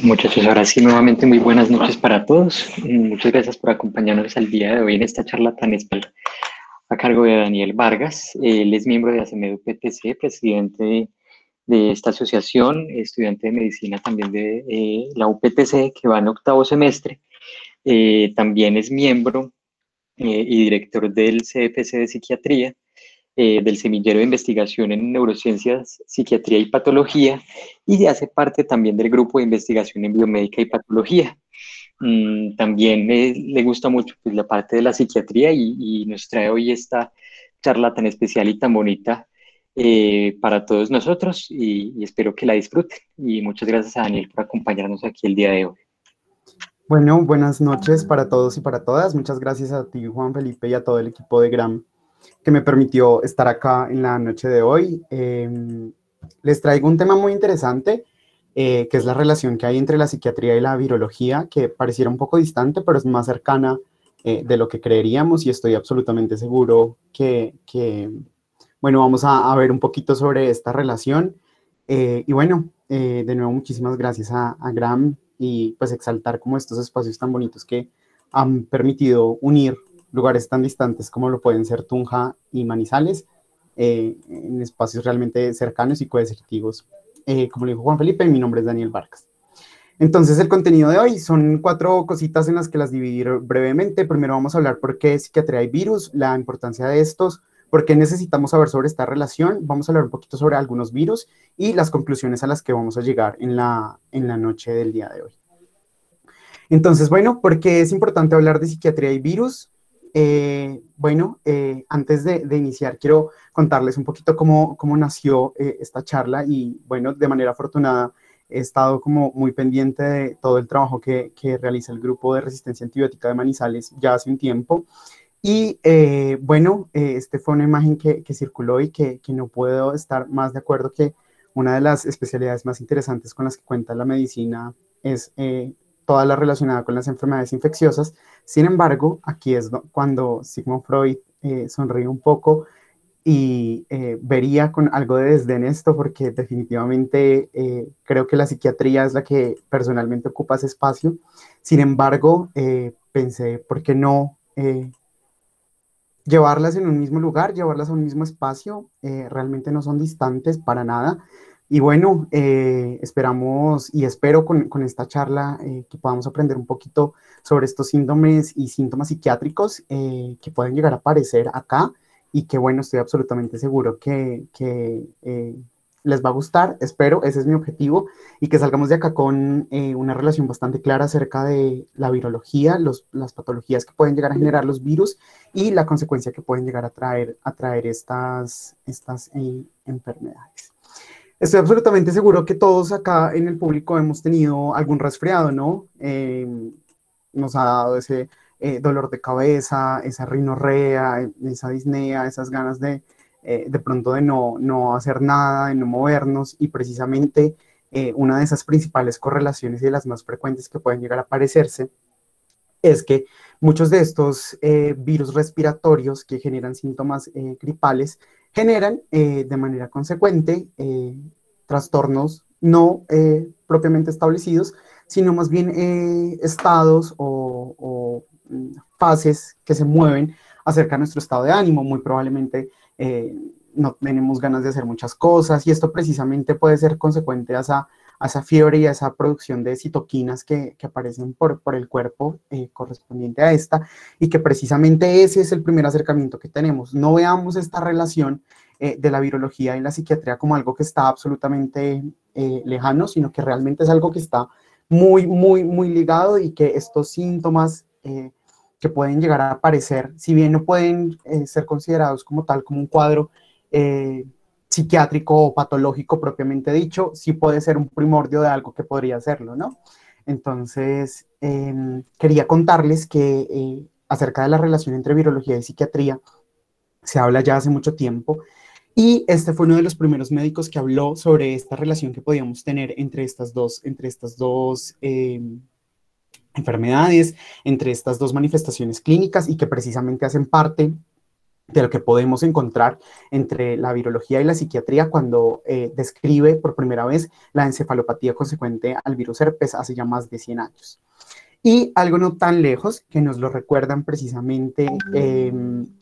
Muchachos, ahora sí, nuevamente muy buenas noches para todos. Muchas gracias por acompañarnos al día de hoy en esta charla tan especial a cargo de Daniel Vargas. Él es miembro de ACMED UPTC, presidente de esta asociación, estudiante de medicina también de la UPTC, que va en octavo semestre. También es miembro y director del CFC de psiquiatría, del semillero de investigación en neurociencias, psiquiatría y patología, y hace parte también del grupo de investigación en biomédica y patología. También le gusta mucho pues, la parte de la psiquiatría y nos trae hoy esta charla tan especial y tan bonita para todos nosotros y espero que la disfruten. Y muchas gracias a Daniel por acompañarnos aquí el día de hoy. Bueno, buenas noches para todos y para todas. Muchas gracias a ti, Juan Felipe, y a todo el equipo de GRAM que me permitió estar acá en la noche de hoy. Les traigo un tema muy interesante, que es la relación que hay entre la psiquiatría y la virología, que pareciera un poco distante, pero es más cercana de lo que creeríamos, y estoy absolutamente seguro bueno, vamos a ver un poquito sobre esta relación. Y bueno, de nuevo, muchísimas gracias a GRAM y pues exaltar como estos espacios tan bonitos que han permitido unir lugares tan distantes como lo pueden ser Tunja y Manizales, en espacios realmente cercanos y coercitivos. Como le dijo Juan Felipe, mi nombre es Daniel Vargas. Entonces, el contenido de hoy son 4 cositas en las que las dividir brevemente. Primero vamos a hablar por qué psiquiatría y virus, la importancia de estos, por qué necesitamos saber sobre esta relación. Vamos a hablar un poquito sobre algunos virus y las conclusiones a las que vamos a llegar en la noche del día de hoy. Entonces, bueno, ¿por qué es importante hablar de psiquiatría y virus? Antes de iniciar, quiero contarles un poquito cómo nació esta charla y, bueno, de manera afortunada, he estado como muy pendiente de todo el trabajo que realiza el grupo de resistencia antibiótica de Manizales ya hace un tiempo. Y este fue una imagen que circuló y que no puedo estar más de acuerdo que una de las especialidades más interesantes con las que cuenta la medicina es toda la relacionada con las enfermedades infecciosas. Sin embargo, aquí es cuando Sigmund Freud sonríe un poco y vería con algo de desdén esto, porque definitivamente creo que la psiquiatría es la que personalmente ocupa ese espacio. Sin embargo, pensé, ¿por qué no llevarlas en un mismo lugar, llevarlas a un mismo espacio? Realmente no son distantes para nada. Y bueno, esperamos y espero con esta charla que podamos aprender un poquito sobre estos síndromes y síntomas psiquiátricos que pueden llegar a aparecer acá y que, bueno, estoy absolutamente seguro que les va a gustar, espero, ese es mi objetivo, y que salgamos de acá con una relación bastante clara acerca de la virología, las patologías que pueden llegar a generar los virus y la consecuencia que pueden llegar a traer estas enfermedades. Estoy absolutamente seguro que todos acá en el público hemos tenido algún resfriado, ¿no? Nos ha dado ese dolor de cabeza, esa rinorrea, esa disnea, esas ganas de pronto de no hacer nada, de no movernos, y precisamente una de esas principales correlaciones y de las más frecuentes que pueden llegar a aparecerse es que muchos de estos virus respiratorios que generan síntomas gripales generan de manera consecuente trastornos no propiamente establecidos, sino más bien estados o fases que se mueven acerca de nuestro estado de ánimo. Muy probablemente no tenemos ganas de hacer muchas cosas, y esto precisamente puede ser consecuente a esa fiebre y a esa producción de citoquinas que aparecen por el cuerpo correspondiente a esta, y que precisamente ese es el primer acercamiento que tenemos. No veamos esta relación de la virología y la psiquiatría como algo que está absolutamente lejano, sino que realmente es algo que está muy, muy, muy ligado, y que estos síntomas que pueden llegar a aparecer, si bien no pueden ser considerados como tal, como un cuadro psiquiátrico o patológico propiamente dicho, sí puede ser un primordio de algo que podría serlo, ¿no? Entonces, quería contarles que acerca de la relación entre virología y psiquiatría se habla ya hace mucho tiempo, y este fue uno de los primeros médicos que habló sobre esta relación que podíamos tener entre estas dos enfermedades, entre estas dos manifestaciones clínicas, y que precisamente hacen parte de lo que podemos encontrar entre la virología y la psiquiatría cuando describe por primera vez la encefalopatía consecuente al virus herpes hace ya más de 100 años. Y algo no tan lejos, que nos lo recuerdan precisamente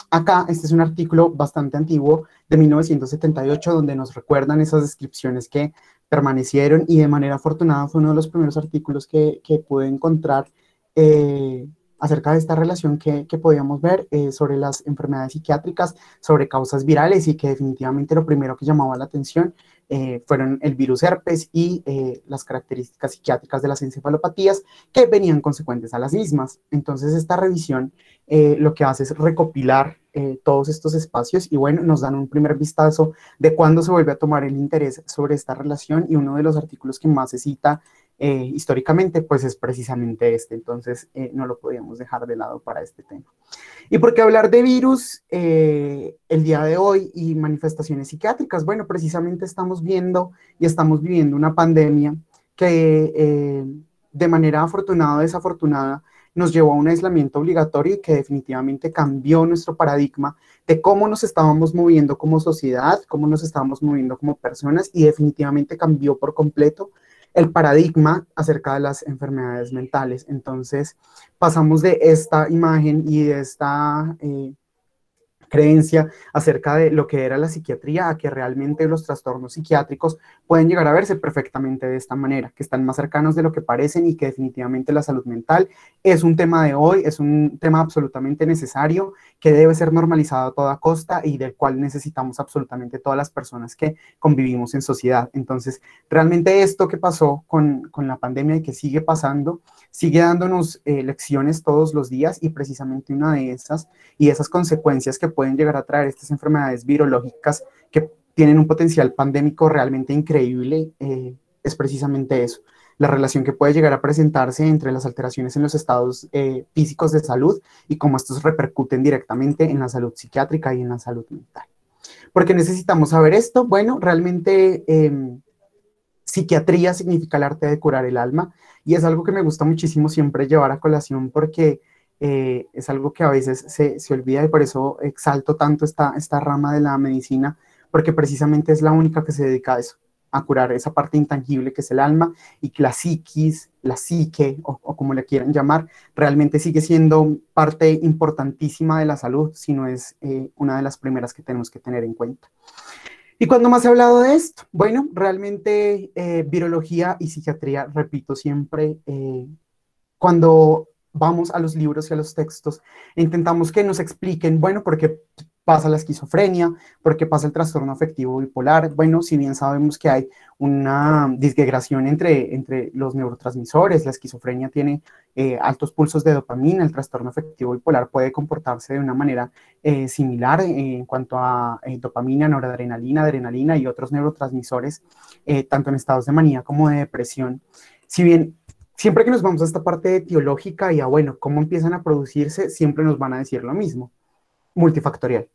acá, este es un artículo bastante antiguo de 1978, donde nos recuerdan esas descripciones que permanecieron y de manera afortunada fue uno de los primeros artículos que pude encontrar acerca de esta relación que podíamos ver sobre las enfermedades psiquiátricas, sobre causas virales y que definitivamente lo primero que llamaba la atención fueron el virus herpes y las características psiquiátricas de las encefalopatías que venían consecuentes a las mismas. Entonces esta revisión lo que hace es recopilar todos estos espacios y bueno, nos dan un primer vistazo de cuándo se vuelve a tomar el interés sobre esta relación y uno de los artículos que más se cita históricamente pues es precisamente este, entonces no lo podíamos dejar de lado para este tema. ¿Y por qué hablar de virus el día de hoy y manifestaciones psiquiátricas? Bueno, precisamente estamos viendo y estamos viviendo una pandemia que de manera afortunada o desafortunada nos llevó a un aislamiento obligatorio y que definitivamente cambió nuestro paradigma de cómo nos estábamos moviendo como sociedad, cómo nos estábamos moviendo como personas y definitivamente cambió por completo el paradigma acerca de las enfermedades mentales. Entonces, pasamos de esta imagen y de esta creencia acerca de lo que era la psiquiatría a que realmente los trastornos psiquiátricos pueden llegar a verse perfectamente de esta manera, que están más cercanos de lo que parecen y que definitivamente la salud mental es un tema de hoy, es un tema absolutamente necesario que debe ser normalizado a toda costa y del cual necesitamos absolutamente todas las personas que convivimos en sociedad. Entonces, realmente esto que pasó con la pandemia y que sigue pasando, sigue dándonos lecciones todos los días y precisamente una de esas y esas consecuencias que pueden llegar a traer estas enfermedades virológicas que tienen un potencial pandémico realmente increíble, es precisamente eso, la relación que puede llegar a presentarse entre las alteraciones en los estados físicos de salud y cómo estos repercuten directamente en la salud psiquiátrica y en la salud mental. ¿Por qué necesitamos saber esto? Bueno, realmente psiquiatría significa el arte de curar el alma y es algo que me gusta muchísimo siempre llevar a colación porque es algo que a veces se olvida y por eso exalto tanto esta rama de la medicina, porque precisamente es la única que se dedica a eso, a curar esa parte intangible que es el alma y que la psiquis, la psique o como le quieran llamar, realmente sigue siendo parte importantísima de la salud, si no es una de las primeras que tenemos que tener en cuenta. ¿Y cuándo más he hablado de esto? Bueno, realmente virología y psiquiatría, repito siempre, cuando vamos a los libros y a los textos, intentamos que nos expliquen, bueno, por qué pasa la esquizofrenia, por qué pasa el trastorno afectivo bipolar. Bueno, si bien sabemos que hay una disgregación entre los neurotransmisores, la esquizofrenia tiene altos pulsos de dopamina, el trastorno afectivo bipolar puede comportarse de una manera similar en cuanto a dopamina, noradrenalina, adrenalina y otros neurotransmisores, tanto en estados de manía como de depresión. Si bien siempre que nos vamos a esta parte etiológica y a, bueno, cómo empiezan a producirse, siempre nos van a decir lo mismo, multifactorial.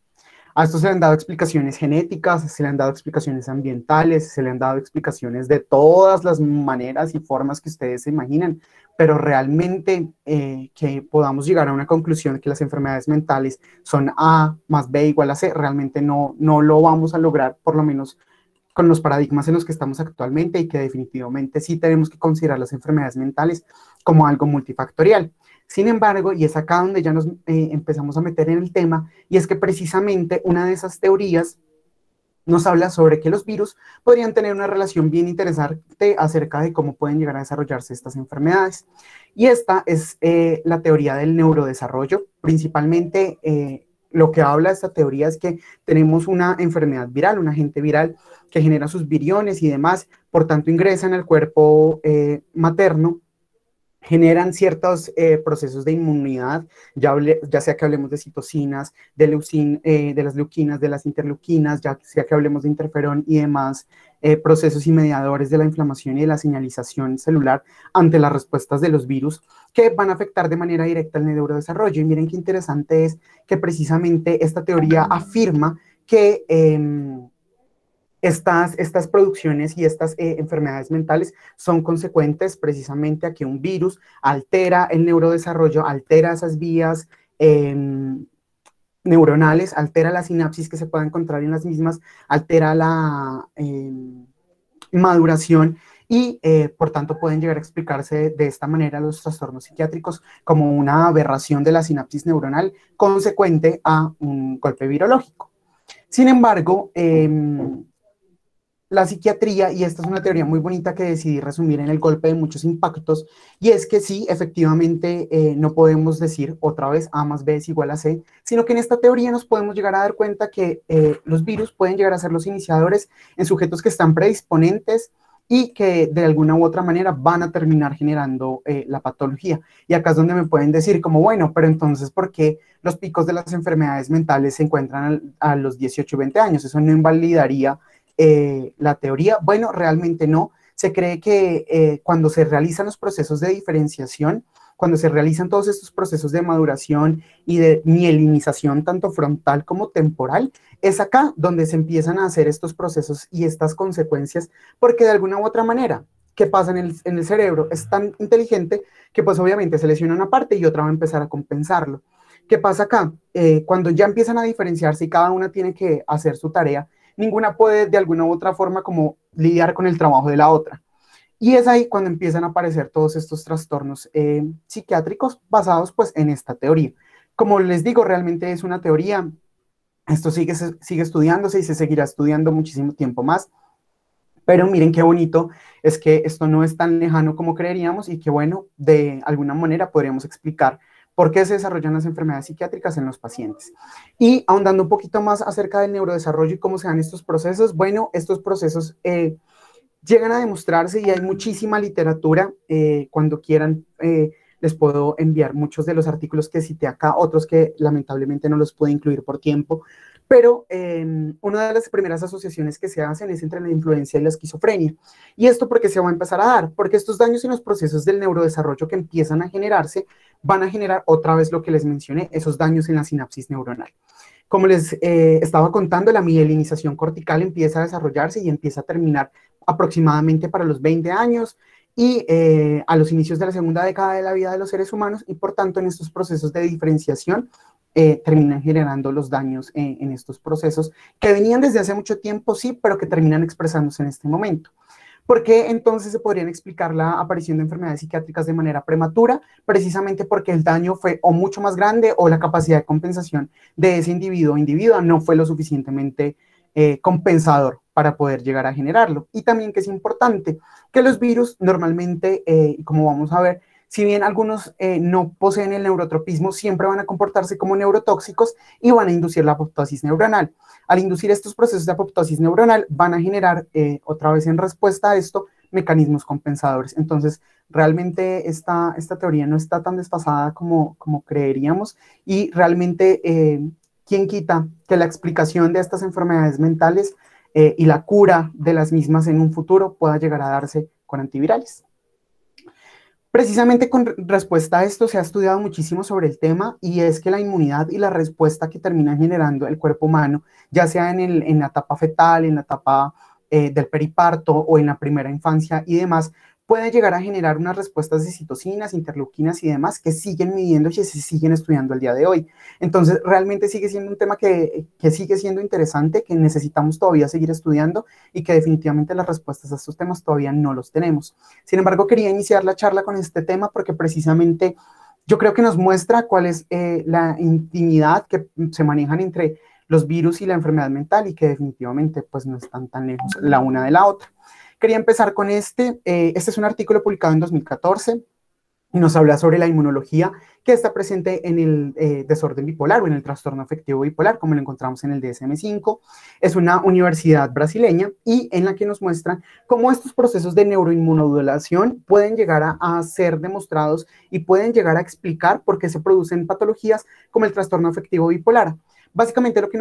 A esto se le han dado explicaciones genéticas, se le han dado explicaciones ambientales, se le han dado explicaciones de todas las maneras y formas que ustedes se imaginan, pero realmente que podamos llegar a una conclusión de que las enfermedades mentales son A más B igual a C, realmente no lo vamos a lograr, por lo menos con los paradigmas en los que estamos actualmente y que definitivamente sí tenemos que considerar las enfermedades mentales como algo multifactorial. Sin embargo, y es acá donde ya nos empezamos a meter en el tema, y es que precisamente una de esas teorías nos habla sobre que los virus podrían tener una relación bien interesante acerca de cómo pueden llegar a desarrollarse estas enfermedades. Y esta es la teoría del neurodesarrollo, principalmente lo que habla esta teoría es que tenemos una enfermedad viral, un agente viral que genera sus viriones y demás, por tanto ingresan al cuerpo materno, generan ciertos procesos de inmunidad, ya sea que hablemos de citocinas, de las leuquinas, de las interleuquinas, ya sea que hablemos de interferón y demás procesos y mediadores de la inflamación y de la señalización celular ante las respuestas de los virus que van a afectar de manera directa el neurodesarrollo. Y miren qué interesante es que precisamente esta teoría afirma que estas producciones y estas enfermedades mentales son consecuentes precisamente a que un virus altera el neurodesarrollo, altera esas vías neuronales, altera la sinapsis que se pueda encontrar en las mismas, altera la maduración y por tanto pueden llegar a explicarse de esta manera los trastornos psiquiátricos como una aberración de la sinapsis neuronal consecuente a un golpe virológico. Sin embargo, la psiquiatría, y esta es una teoría muy bonita que decidí resumir en el golpe de muchos impactos, y es que sí, efectivamente, no podemos decir otra vez A más B es igual a C, sino que en esta teoría nos podemos llegar a dar cuenta que los virus pueden llegar a ser los iniciadores en sujetos que están predisponentes y que de alguna u otra manera van a terminar generando la patología. Y acá es donde me pueden decir como, bueno, pero entonces, ¿por qué los picos de las enfermedades mentales se encuentran a los 18 y 20 años? Eso no invalidaría la teoría. Bueno, realmente no. Se cree que cuando se realizan los procesos de diferenciación, cuando se realizan todos estos procesos de maduración y de mielinización, tanto frontal como temporal, es acá donde se empiezan a hacer estos procesos y estas consecuencias, porque de alguna u otra manera, ¿qué pasa en el cerebro? Es tan inteligente que pues obviamente se lesiona una parte y otra va a empezar a compensarlo. ¿Qué pasa acá? Cuando ya empiezan a diferenciarse y cada una tiene que hacer su tarea, ninguna puede de alguna u otra forma como lidiar con el trabajo de la otra. Y es ahí cuando empiezan a aparecer todos estos trastornos psiquiátricos basados pues en esta teoría. Como les digo, realmente es una teoría, esto sigue estudiándose y se seguirá estudiando muchísimo tiempo más, pero miren qué bonito es que esto no es tan lejano como creeríamos y que bueno, de alguna manera podríamos explicar por qué se desarrollan las enfermedades psiquiátricas en los pacientes. Y ahondando un poquito más acerca del neurodesarrollo y cómo se dan estos procesos, bueno, estos procesos llegan a demostrarse y hay muchísima literatura. Cuando quieran, les puedo enviar muchos de los artículos que cité acá, otros que lamentablemente no los pude incluir por tiempo. Pero una de las primeras asociaciones que se hacen es entre la influencia y la esquizofrenia. ¿Y esto por qué se va a empezar a dar? Porque estos daños en los procesos del neurodesarrollo que empiezan a generarse van a generar otra vez lo que les mencioné, esos daños en la sinapsis neuronal. Como les estaba contando, la mielinización cortical empieza a desarrollarse y empieza a terminar aproximadamente para los 20 años y a los inicios de la segunda década de la vida de los seres humanos, y por tanto en estos procesos de diferenciación terminan generando los daños en estos procesos que venían desde hace mucho tiempo, sí, pero que terminan expresándose en este momento. ¿Por qué entonces se podrían explicar la aparición de enfermedades psiquiátricas de manera prematura? Precisamente porque el daño fue o mucho más grande o la capacidad de compensación de ese individuo o individua no fue lo suficientemente compensador para poder llegar a generarlo. Y también que es importante que los virus normalmente, como vamos a ver, si bien algunos no poseen el neurotropismo, siempre van a comportarse como neurotóxicos y van a inducir la apoptosis neuronal. Al inducir estos procesos de apoptosis neuronal, van a generar, otra vez en respuesta a esto, mecanismos compensadores. Entonces, realmente esta teoría no está tan desfasada como creeríamos, y realmente, ¿quién quita que la explicación de estas enfermedades mentales y la cura de las mismas en un futuro pueda llegar a darse con antivirales? Precisamente con respuesta a esto se ha estudiado muchísimo sobre el tema, y es que la inmunidad y la respuesta que termina generando el cuerpo humano, ya sea en la etapa fetal, en la etapa del periparto o en la primera infancia y demás, puede llegar a generar unas respuestas de citocinas, interleuquinas y demás que siguen midiendo y se siguen estudiando al día de hoy. Entonces, realmente sigue siendo un tema que sigue siendo interesante, que necesitamos todavía seguir estudiando y que definitivamente las respuestas a estos temas todavía no los tenemos. Sin embargo, quería iniciar la charla con este tema porque precisamente yo creo que nos muestra cuál es la intimidad que se manejan entre los virus y la enfermedad mental, y que definitivamente pues no están tan lejos la una de la otra. Quería empezar con este es un artículo publicado en 2014, y nos habla sobre la inmunología que está presente en el desorden bipolar o en el trastorno afectivo bipolar, como lo encontramos en el DSM-5. Es una universidad brasileña y en la que nos muestra cómo estos procesos de neuroinmunodulación pueden llegar a ser demostrados y pueden llegar a explicar por qué se producen patologías como el trastorno afectivo bipolar. Básicamente lo que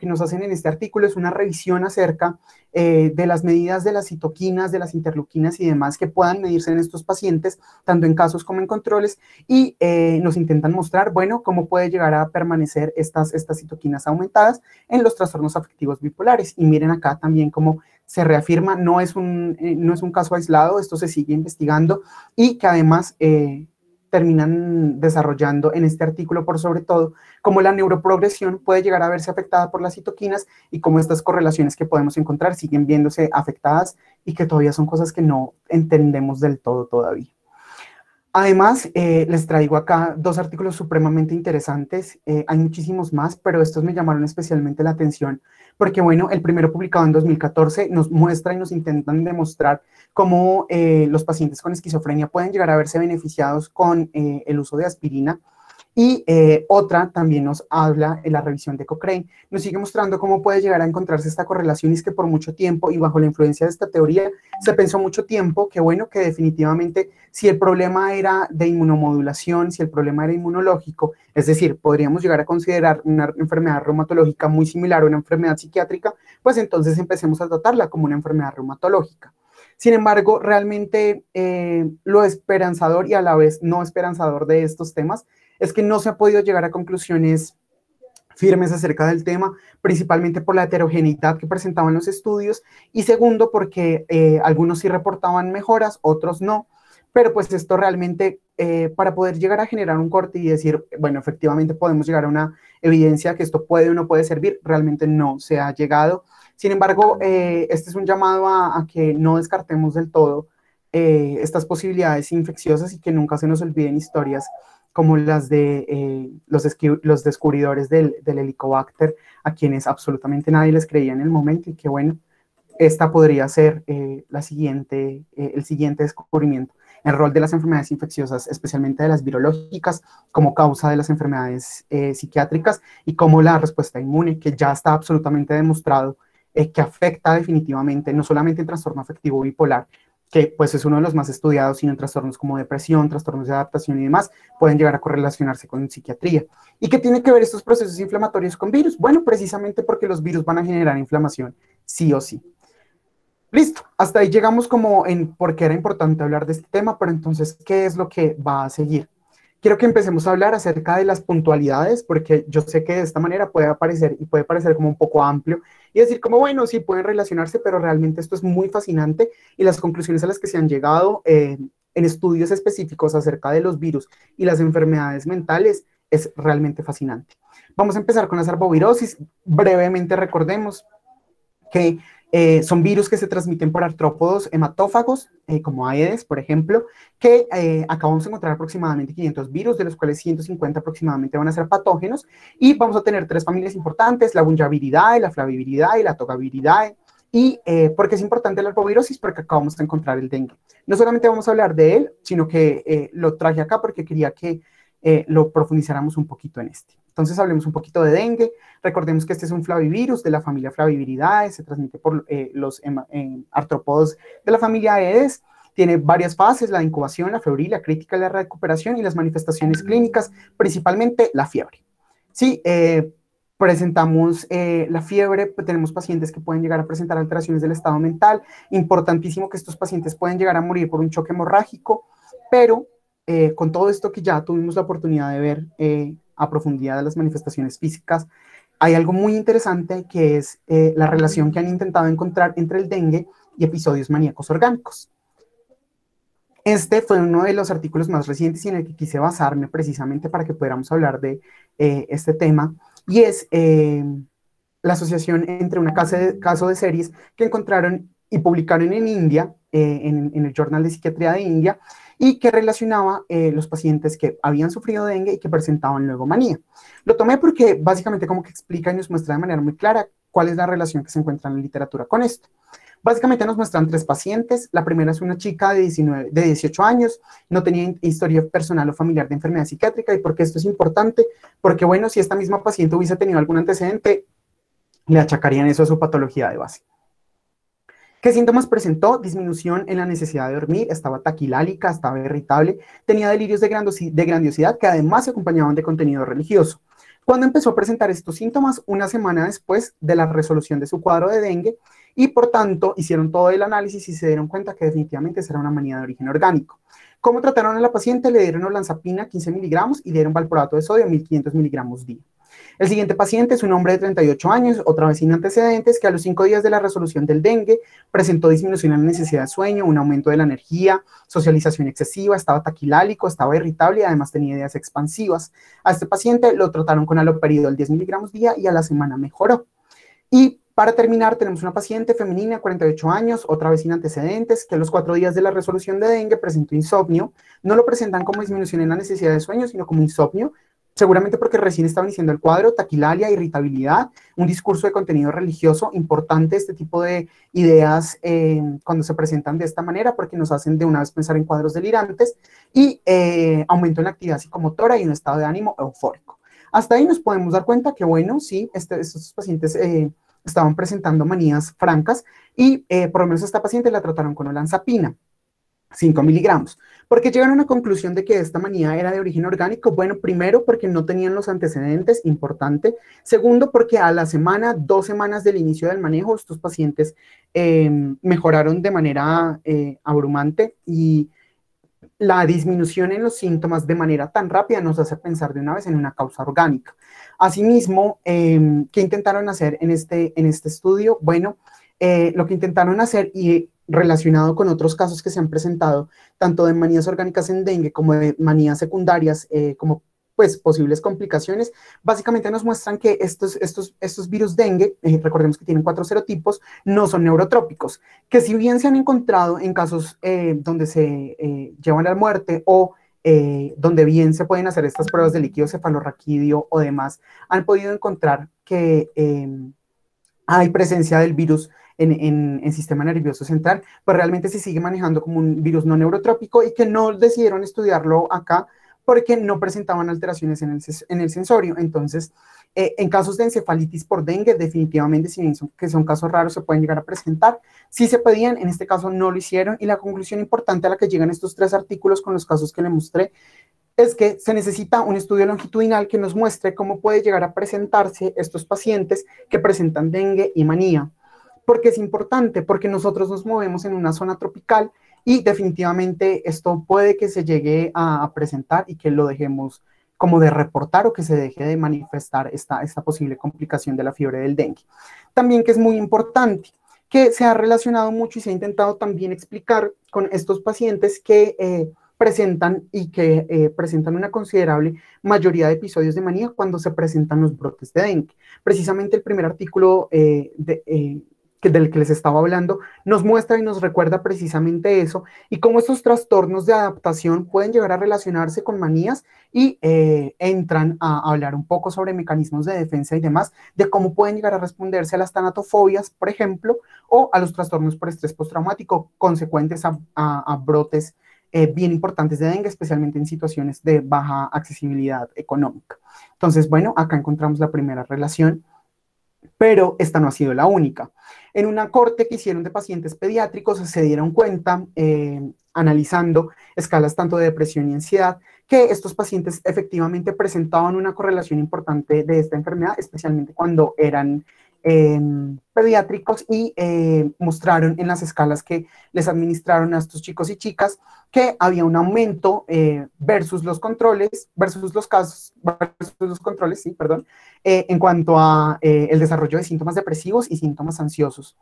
nos hacen en este artículo es una revisión acerca de las medidas de las citoquinas, de las interleuquinas y demás que puedan medirse en estos pacientes, tanto en casos como en controles, y nos intentan mostrar, bueno, cómo puede llegar a permanecer estas citoquinas aumentadas en los trastornos afectivos bipolares. Y miren acá también cómo se reafirma, no es un caso aislado, esto se sigue investigando, y que además terminan desarrollando en este artículo por sobre todo, cómo la neuroprogresión puede llegar a verse afectada por las citoquinas y cómo estas correlaciones que podemos encontrar siguen viéndose afectadas y que todavía son cosas que no entendemos del todo todavía. Además, les traigo acá dos artículos supremamente interesantes. Hay muchísimos más, pero estos me llamaron especialmente la atención porque, bueno, el primero publicado en 2014 nos muestra y nos intentan demostrar cómo los pacientes con esquizofrenia pueden llegar a verse beneficiados con el uso de aspirina. Y otra también nos habla en la revisión de Cochrane, nos sigue mostrando cómo puede llegar a encontrarse esta correlación y es que por mucho tiempo y bajo la influencia de esta teoría se pensó mucho tiempo que bueno, que definitivamente si el problema era de inmunomodulación, si el problema era inmunológico, es decir, podríamos llegar a considerar una enfermedad reumatológica muy similar a una enfermedad psiquiátrica, pues entonces empecemos a tratarla como una enfermedad reumatológica. Sin embargo, realmente lo esperanzador y a la vez no esperanzador de estos temas es que no se ha podido llegar a conclusiones firmes acerca del tema, principalmente por la heterogeneidad que presentaban los estudios, y segundo, porque algunos sí reportaban mejoras, otros no, pero pues esto realmente, para poder llegar a generar un corte y decir, bueno, efectivamente podemos llegar a una evidencia que esto puede o no puede servir, realmente no se ha llegado. Sin embargo, este es un llamado a que no descartemos del todo estas posibilidades infecciosas y que nunca se nos olviden historias como las de los descubridores del Helicobacter, a quienes absolutamente nadie les creía en el momento, y que bueno, esta podría ser el siguiente descubrimiento. El rol de las enfermedades infecciosas, especialmente de las virológicas, como causa de las enfermedades psiquiátricas, y como la respuesta inmune, que ya está absolutamente demostrado que afecta definitivamente, no solamente el trastorno afectivo bipolar, que pues es uno de los más estudiados, sino en trastornos como depresión, trastornos de adaptación y demás, pueden llegar a correlacionarse con psiquiatría. ¿Y qué tiene que ver estos procesos inflamatorios con virus? Bueno, precisamente porque los virus van a generar inflamación, sí o sí. Listo, hasta ahí llegamos como en por qué era importante hablar de este tema, pero entonces, ¿qué es lo que va a seguir? Quiero que empecemos a hablar acerca de las puntualidades, porque yo sé que de esta manera puede aparecer y puede parecer como un poco amplio y decir como, bueno, sí pueden relacionarse, pero realmente esto es muy fascinante y las conclusiones a las que se han llegado en estudios específicos acerca de los virus y las enfermedades mentales es realmente fascinante. Vamos a empezar con las arbovirosis. Brevemente recordemos que son virus que se transmiten por artrópodos hematófagos, como Aedes, por ejemplo, que acá vamos a encontrar aproximadamente 500 virus, de los cuales 150 aproximadamente van a ser patógenos, y vamos a tener tres familias importantes, la Bunjaviridae, la Flaviviridae y la Togaviridae. ¿Y por qué es importante la arbovirosis? Porque acá vamos a encontrar el dengue. No solamente vamos a hablar de él, sino que lo traje acá porque quería que lo profundizáramos un poquito en este. Entonces hablemos un poquito de dengue. Recordemos que este es un flavivirus de la familia Flaviviridae, se transmite por los artrópodos de la familia Aedes. Tiene varias fases, la de incubación, la febril, la crítica, la recuperación y las manifestaciones clínicas, principalmente la fiebre. Sí, presentamos la fiebre, pues tenemos pacientes que pueden llegar a presentar alteraciones del estado mental. Importantísimo que estos pacientes pueden llegar a morir por un choque hemorrágico, pero con todo esto que ya tuvimos la oportunidad de ver a profundidad de las manifestaciones físicas, hay algo muy interesante que es la relación que han intentado encontrar entre el dengue y episodios maníacos orgánicos. Este fue uno de los artículos más recientes y en el que quise basarme precisamente para que pudiéramos hablar de este tema, y es la asociación entre un caso de series que encontraron y publicaron en India, en el Journal de Psiquiatría de India, y que relacionaba los pacientes que habían sufrido dengue y que presentaban luego manía. Lo tomé porque básicamente como que explica y nos muestra de manera muy clara cuál es la relación que se encuentra en la literatura con esto. Básicamente nos muestran tres pacientes. La primera es una chica de 18 años, no tenía historia personal o familiar de enfermedad psiquiátrica. ¿Y por qué esto es importante? Porque bueno, si esta misma paciente hubiese tenido algún antecedente, le achacarían eso a su patología de base. ¿Qué síntomas presentó? Disminución en la necesidad de dormir, estaba taquilálica, estaba irritable, tenía delirios de grandiosidad que además se acompañaban de contenido religioso. Cuando empezó a presentar estos síntomas, una semana después de la resolución de su cuadro de dengue, y por tanto hicieron todo el análisis y se dieron cuenta que definitivamente será una manía de origen orgánico. ¿Cómo trataron a la paciente? Le dieron olanzapina 15 miligramos y le dieron valproato de sodio 1500 miligramos día. El siguiente paciente es un hombre de 38 años, otra vez sin antecedentes, que a los 5 días de la resolución del dengue presentó disminución en la necesidad de sueño, un aumento de la energía, socialización excesiva, estaba taquilálico, estaba irritable y además tenía ideas expansivas. A este paciente lo trataron con haloperidol 10 miligramos día y a la semana mejoró. Y para terminar, tenemos una paciente femenina, 48 años, otra vez sin antecedentes, que a los 4 días de la resolución de dengue presentó insomnio. No lo presentan como disminución en la necesidad de sueño, sino como insomnio, seguramente porque recién estaba iniciando el cuadro, taquilalia, irritabilidad, un discurso de contenido religioso, importante este tipo de ideas cuando se presentan de esta manera, porque nos hacen de una vez pensar en cuadros delirantes, y aumento en la actividad psicomotora y un estado de ánimo eufórico. Hasta ahí nos podemos dar cuenta que, bueno, sí, estos pacientes estaban presentando manías francas y por lo menos esta paciente la trataron con olanzapina, 5 miligramos. ¿Por qué llegaron a una conclusión de que esta manía era de origen orgánico? Bueno, primero porque no tenían los antecedentes, importante. Segundo, porque a la semana, 2 semanas del inicio del manejo, estos pacientes mejoraron de manera abrumante y la disminución en los síntomas de manera tan rápida nos hace pensar de una vez en una causa orgánica. Asimismo, ¿qué intentaron hacer en este estudio? Bueno, lo que intentaron hacer y relacionado con otros casos que se han presentado, tanto de manías orgánicas en dengue como de manías secundarias, como pues posibles complicaciones, básicamente nos muestran que estos virus dengue, recordemos que tienen 4 serotipos, no son neurotrópicos, que si bien se han encontrado en casos donde se llevan a la muerte o donde bien se pueden hacer estas pruebas de líquido cefalorraquídeo o demás, han podido encontrar que hay presencia del virus en el sistema nervioso central, pues realmente se sigue manejando como un virus no neurotrópico y que no decidieron estudiarlo acá porque no presentaban alteraciones en el sensorio. Entonces, en casos de encefalitis por dengue, definitivamente, si bien son casos raros, se pueden llegar a presentar. Sí se pedían, en este caso no lo hicieron, y la conclusión importante a la que llegan estos 3 artículos con los casos que le mostré es que se necesita un estudio longitudinal que nos muestre cómo puede llegar a presentarse estos pacientes que presentan dengue y manía. ¿Por qué es importante? Porque nosotros nos movemos en una zona tropical y definitivamente esto puede que se llegue a presentar y que lo dejemos como de reportar o que se deje de manifestar esta posible complicación de la fiebre del dengue. También que es muy importante, que se ha relacionado mucho y se ha intentado también explicar con estos pacientes que presentan y que presentan una considerable mayoría de episodios de manía cuando se presentan los brotes de dengue. Precisamente el primer artículo del que les estaba hablando, nos muestra y nos recuerda precisamente eso y cómo estos trastornos de adaptación pueden llegar a relacionarse con manías y entran a hablar un poco sobre mecanismos de defensa y demás, de cómo pueden llegar a responderse a las tanatofobias, por ejemplo, o a los trastornos por estrés postraumático consecuentes a brotes bien importantes de dengue, especialmente en situaciones de baja accesibilidad económica. Entonces, bueno, acá encontramos la primera relación, pero esta no ha sido la única. En una corte que hicieron de pacientes pediátricos se dieron cuenta, analizando escalas tanto de depresión y ansiedad, que estos pacientes efectivamente presentaban una correlación importante de esta enfermedad, especialmente cuando eran pediátricos y mostraron en las escalas que les administraron a estos chicos y chicas que había un aumento versus los controles, versus los casos, versus los controles, sí, perdón, en cuanto a el desarrollo de síntomas depresivos y síntomas ansiosos.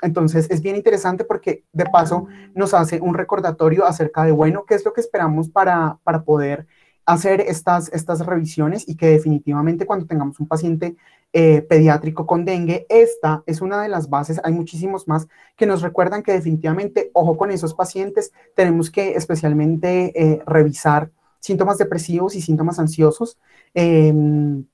Entonces es bien interesante porque de paso nos hace un recordatorio acerca de, bueno, qué es lo que esperamos para poder hacer estas revisiones y que definitivamente cuando tengamos un paciente pediátrico con dengue, esta es una de las bases, hay muchísimos más que nos recuerdan que definitivamente, ojo con esos pacientes, tenemos que especialmente revisar síntomas depresivos y síntomas ansiosos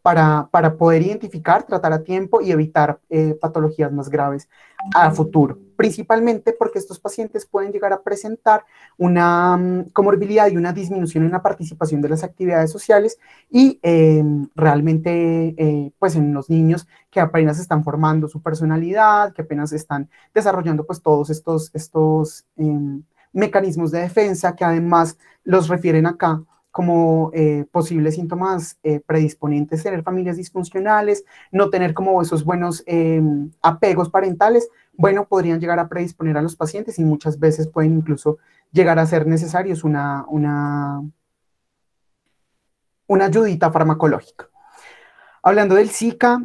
para poder identificar, tratar a tiempo y evitar patologías más graves a futuro. Principalmente porque estos pacientes pueden llegar a presentar una comorbilidad y una disminución en la participación de las actividades sociales y realmente pues en los niños que apenas están formando su personalidad, que apenas están desarrollando pues todos estos mecanismos de defensa que además los refieren acá como posibles síntomas predisponentes, tener familias disfuncionales, no tener como esos buenos apegos parentales, bueno, podrían llegar a predisponer a los pacientes y muchas veces pueden incluso llegar a ser necesarios una ayudita farmacológica. Hablando del Zika,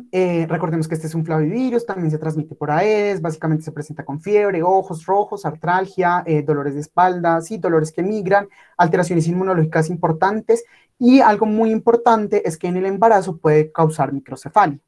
recordemos que este es un flavivirus, también se transmite por Aedes, básicamente se presenta con fiebre, ojos rojos, artralgia, dolores de espalda, sí, dolores que migran, alteraciones inmunológicas importantes y algo muy importante es que en el embarazo puede causar microcefalia.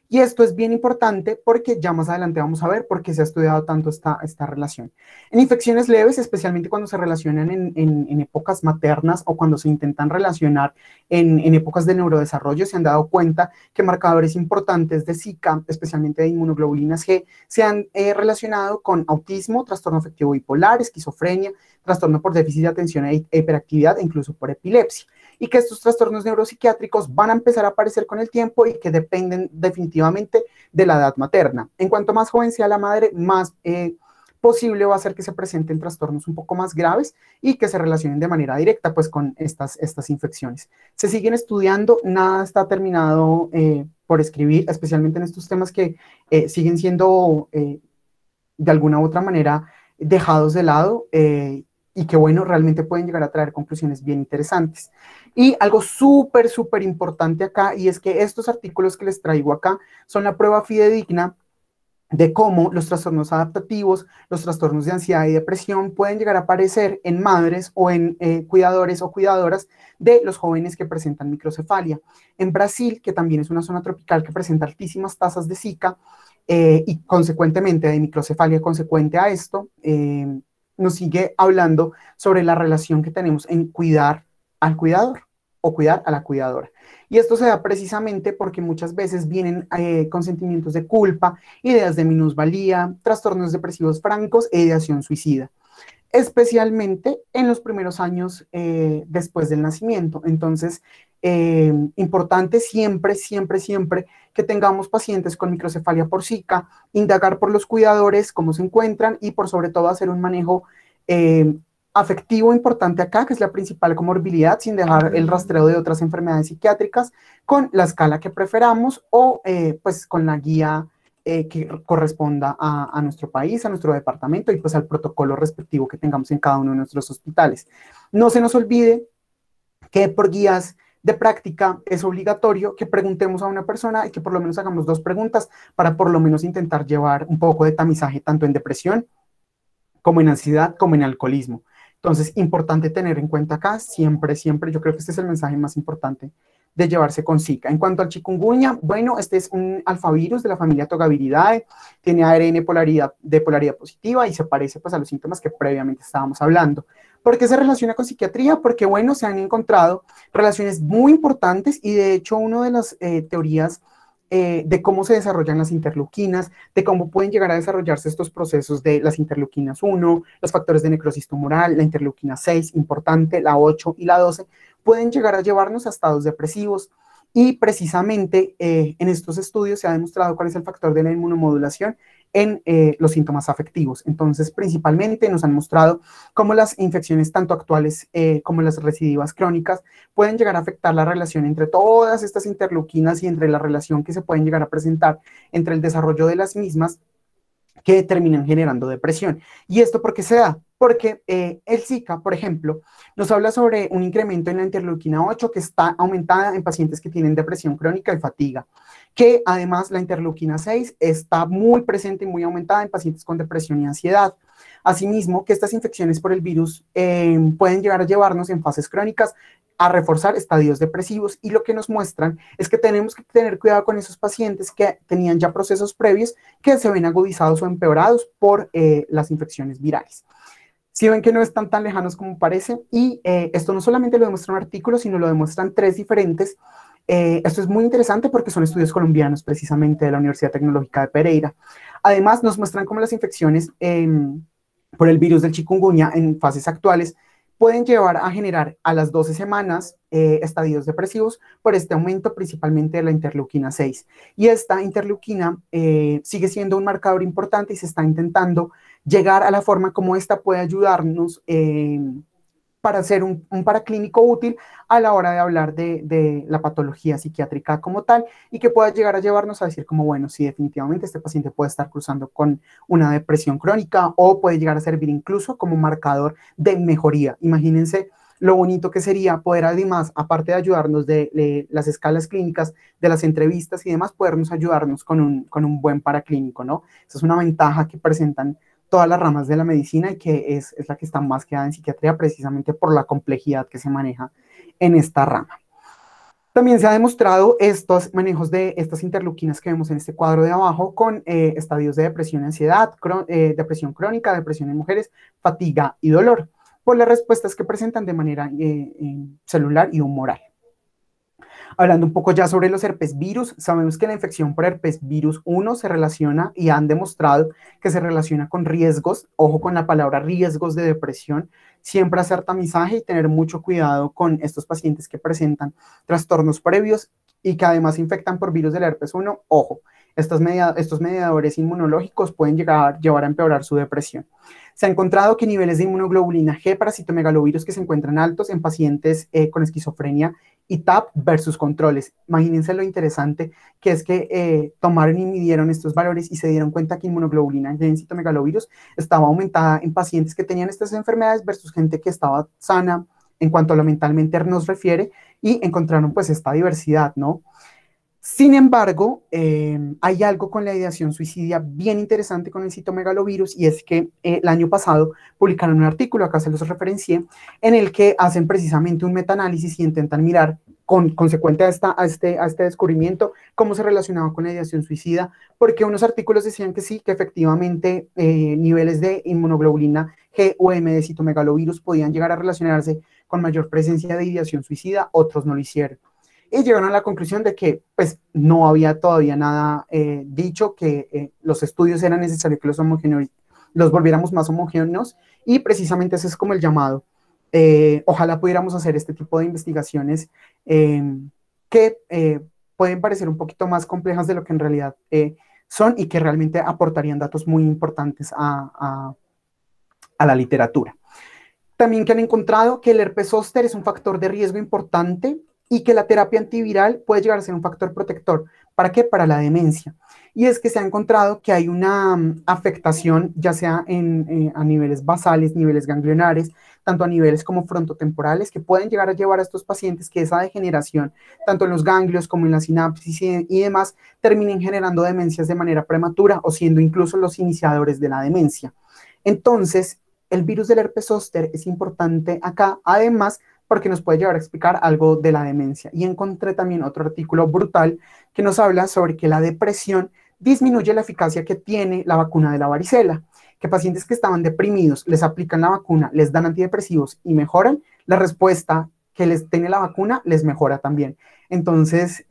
Y esto es bien importante porque ya más adelante vamos a ver por qué se ha estudiado tanto esta relación. En infecciones leves, especialmente cuando se relacionan en épocas maternas o cuando se intentan relacionar en épocas de neurodesarrollo, se han dado cuenta que marcadores importantes de Zika, especialmente de inmunoglobulinas G, se han relacionado con autismo, trastorno afectivo bipolar, esquizofrenia, trastorno por déficit de atención e hiperactividad e incluso por epilepsia, y que estos trastornos neuropsiquiátricos van a empezar a aparecer con el tiempo y que dependen definitivamente de la edad materna. En cuanto más joven sea la madre, más posible va a ser que se presenten trastornos un poco más graves y que se relacionen de manera directa pues con estas infecciones. Se siguen estudiando, nada está terminado por escribir, especialmente en estos temas que siguen siendo de alguna u otra manera dejados de lado y que, bueno, realmente pueden llegar a traer conclusiones bien interesantes. Y algo súper, súper importante acá, y es que estos artículos que les traigo acá son la prueba fidedigna de cómo los trastornos adaptativos, los trastornos de ansiedad y depresión pueden llegar a aparecer en madres o en cuidadores o cuidadoras de los jóvenes que presentan microcefalia. En Brasil, que también es una zona tropical que presenta altísimas tasas de Zika y consecuentemente de microcefalia consecuente a esto, nos sigue hablando sobre la relación que tenemos en cuidar al cuidador o cuidar a la cuidadora. Y esto se da precisamente porque muchas veces vienen con sentimientos de culpa, ideas de minusvalía, trastornos depresivos francos e ideación suicida, especialmente en los primeros años después del nacimiento. Entonces, importante siempre, siempre, siempre que tengamos pacientes con microcefalia por Zika, indagar por los cuidadores, cómo se encuentran y por sobre todo hacer un manejo afectivo importante acá, que es la principal comorbilidad, sin dejar el rastreo de otras enfermedades psiquiátricas, con la escala que preferamos o pues con la guía que corresponda a nuestro país, a nuestro departamento y pues al protocolo respectivo que tengamos en cada uno de nuestros hospitales. No se nos olvide que por guías de práctica es obligatorio que preguntemos a una persona y que por lo menos hagamos 2 preguntas para por lo menos intentar llevar un poco de tamizaje tanto en depresión como en ansiedad, como en alcoholismo. Entonces, importante tener en cuenta acá, siempre, siempre, yo creo que este es el mensaje más importante de llevarse con Zika. En cuanto al chikungunya, bueno, este es un alfavirus de la familia Togaviridae, tiene ARN de polaridad positiva y se parece pues a los síntomas que previamente estábamos hablando. ¿Por qué se relaciona con psiquiatría? Porque, bueno, se han encontrado relaciones muy importantes y de hecho una de las teorías de cómo se desarrollan las interleuquinas, de cómo pueden llegar a desarrollarse estos procesos de las interleuquinas 1, los factores de necrosis tumoral, la interleuquina 6, importante, la 8 y la 12, pueden llegar a llevarnos a estados depresivos. Y precisamente en estos estudios se ha demostrado cuál es el factor de la inmunomodulación en los síntomas afectivos. Entonces, principalmente nos han mostrado cómo las infecciones tanto actuales como las recidivas crónicas pueden llegar a afectar la relación entre todas estas interleuquinas y entre la relación que se pueden llegar a presentar entre el desarrollo de las mismas que terminan generando depresión. ¿Y esto por qué se da? Porque el Zika, por ejemplo, nos habla sobre un incremento en la interleuquina 8 que está aumentada en pacientes que tienen depresión crónica y fatiga, que además la interleuquina 6 está muy presente y muy aumentada en pacientes con depresión y ansiedad. Asimismo, que estas infecciones por el virus pueden llegar a llevarnos en fases crónicas a reforzar estadios depresivos y lo que nos muestran es que tenemos que tener cuidado con esos pacientes que tenían ya procesos previos que se ven agudizados o empeorados por las infecciones virales. Si ven que no están tan lejanos como parece, y esto no solamente lo demuestra un artículo, sino lo demuestran 3 diferentes. Esto es muy interesante porque son estudios colombianos, precisamente de la Universidad Tecnológica de Pereira. Además, nos muestran cómo las infecciones por el virus del chikungunya en fases actuales pueden llevar a generar a las 12 semanas estadios depresivos por este aumento principalmente de la interleuquina 6. Y esta interleuquina sigue siendo un marcador importante y se está intentando llegar a la forma como esta puede ayudarnos para ser un paraclínico útil a la hora de hablar de la patología psiquiátrica como tal y que pueda llegar a llevarnos a decir como, bueno, sí, definitivamente este paciente puede estar cruzando con una depresión crónica o puede llegar a servir incluso como marcador de mejoría. Imagínense lo bonito que sería poder además, aparte de ayudarnos de las escalas clínicas, de las entrevistas y demás, podernos ayudarnos con un buen paraclínico, ¿no? Esa es una ventaja que presentan todas las ramas de la medicina y que es la que está más quedada en psiquiatría precisamente por la complejidad que se maneja en esta rama. También se ha demostrado estos manejos de estas interleuquinas que vemos en este cuadro de abajo con estadios de depresión, ansiedad, depresión crónica, depresión en mujeres, fatiga y dolor, por las respuestas que presentan de manera celular y humoral. Hablando un poco ya sobre los herpes virus, sabemos que la infección por herpes virus 1 se relaciona y han demostrado que se relaciona con riesgos, ojo con la palabra riesgos de depresión, siempre hacer tamizaje y tener mucho cuidado con estos pacientes que presentan trastornos previos y que además infectan por virus del herpes 1, ojo, estos mediadores inmunológicos pueden llevar a empeorar su depresión. Se ha encontrado que niveles de inmunoglobulina G para citomegalovirus que se encuentran altos en pacientes con esquizofrenia y TAP versus controles. Imagínense lo interesante que es que tomaron y midieron estos valores y se dieron cuenta que inmunoglobulina G en citomegalovirus estaba aumentada en pacientes que tenían estas enfermedades versus gente que estaba sana en cuanto a lo mentalmente nos refiere, y encontraron pues esta diversidad, ¿no? Sin embargo, hay algo con la ideación suicidia bien interesante con el citomegalovirus, y es que el año pasado publicaron un artículo, acá se los referencié, en el que hacen precisamente un metaanálisis y intentan mirar, consecuente a este descubrimiento, cómo se relacionaba con la ideación suicida, porque unos artículos decían que sí, que efectivamente niveles de inmunoglobulina G o M de citomegalovirus podían llegar a relacionarse con mayor presencia de ideación suicida, otros no lo hicieron. Y llegaron a la conclusión de que pues, no había todavía nada dicho, que los estudios eran necesarios que los volviéramos más homogéneos, y precisamente ese es como el llamado. Ojalá pudiéramos hacer este tipo de investigaciones que pueden parecer un poquito más complejas de lo que en realidad son, y que realmente aportarían datos muy importantes a la literatura. También que han encontrado que el herpes zóster es un factor de riesgo importante y que la terapia antiviral puede llegar a ser un factor protector. ¿Para qué? Para la demencia. Y es que se ha encontrado que hay una afectación, ya sea a niveles basales, niveles ganglionares, tanto a niveles como frontotemporales, que pueden llegar a llevar a estos pacientes que esa degeneración, tanto en los ganglios como en la sinapsis y demás, terminen generando demencias de manera prematura o siendo incluso los iniciadores de la demencia. Entonces, el virus del herpes zóster es importante acá, además, porque nos puede llevar a explicar algo de la demencia. Y encontré también otro artículo brutal que nos habla sobre que la depresión disminuye la eficacia que tiene la vacuna de la varicela, que pacientes que estaban deprimidos les aplican la vacuna, les dan antidepresivos y mejoran, la respuesta que les tiene la vacuna les mejora también. Entonces,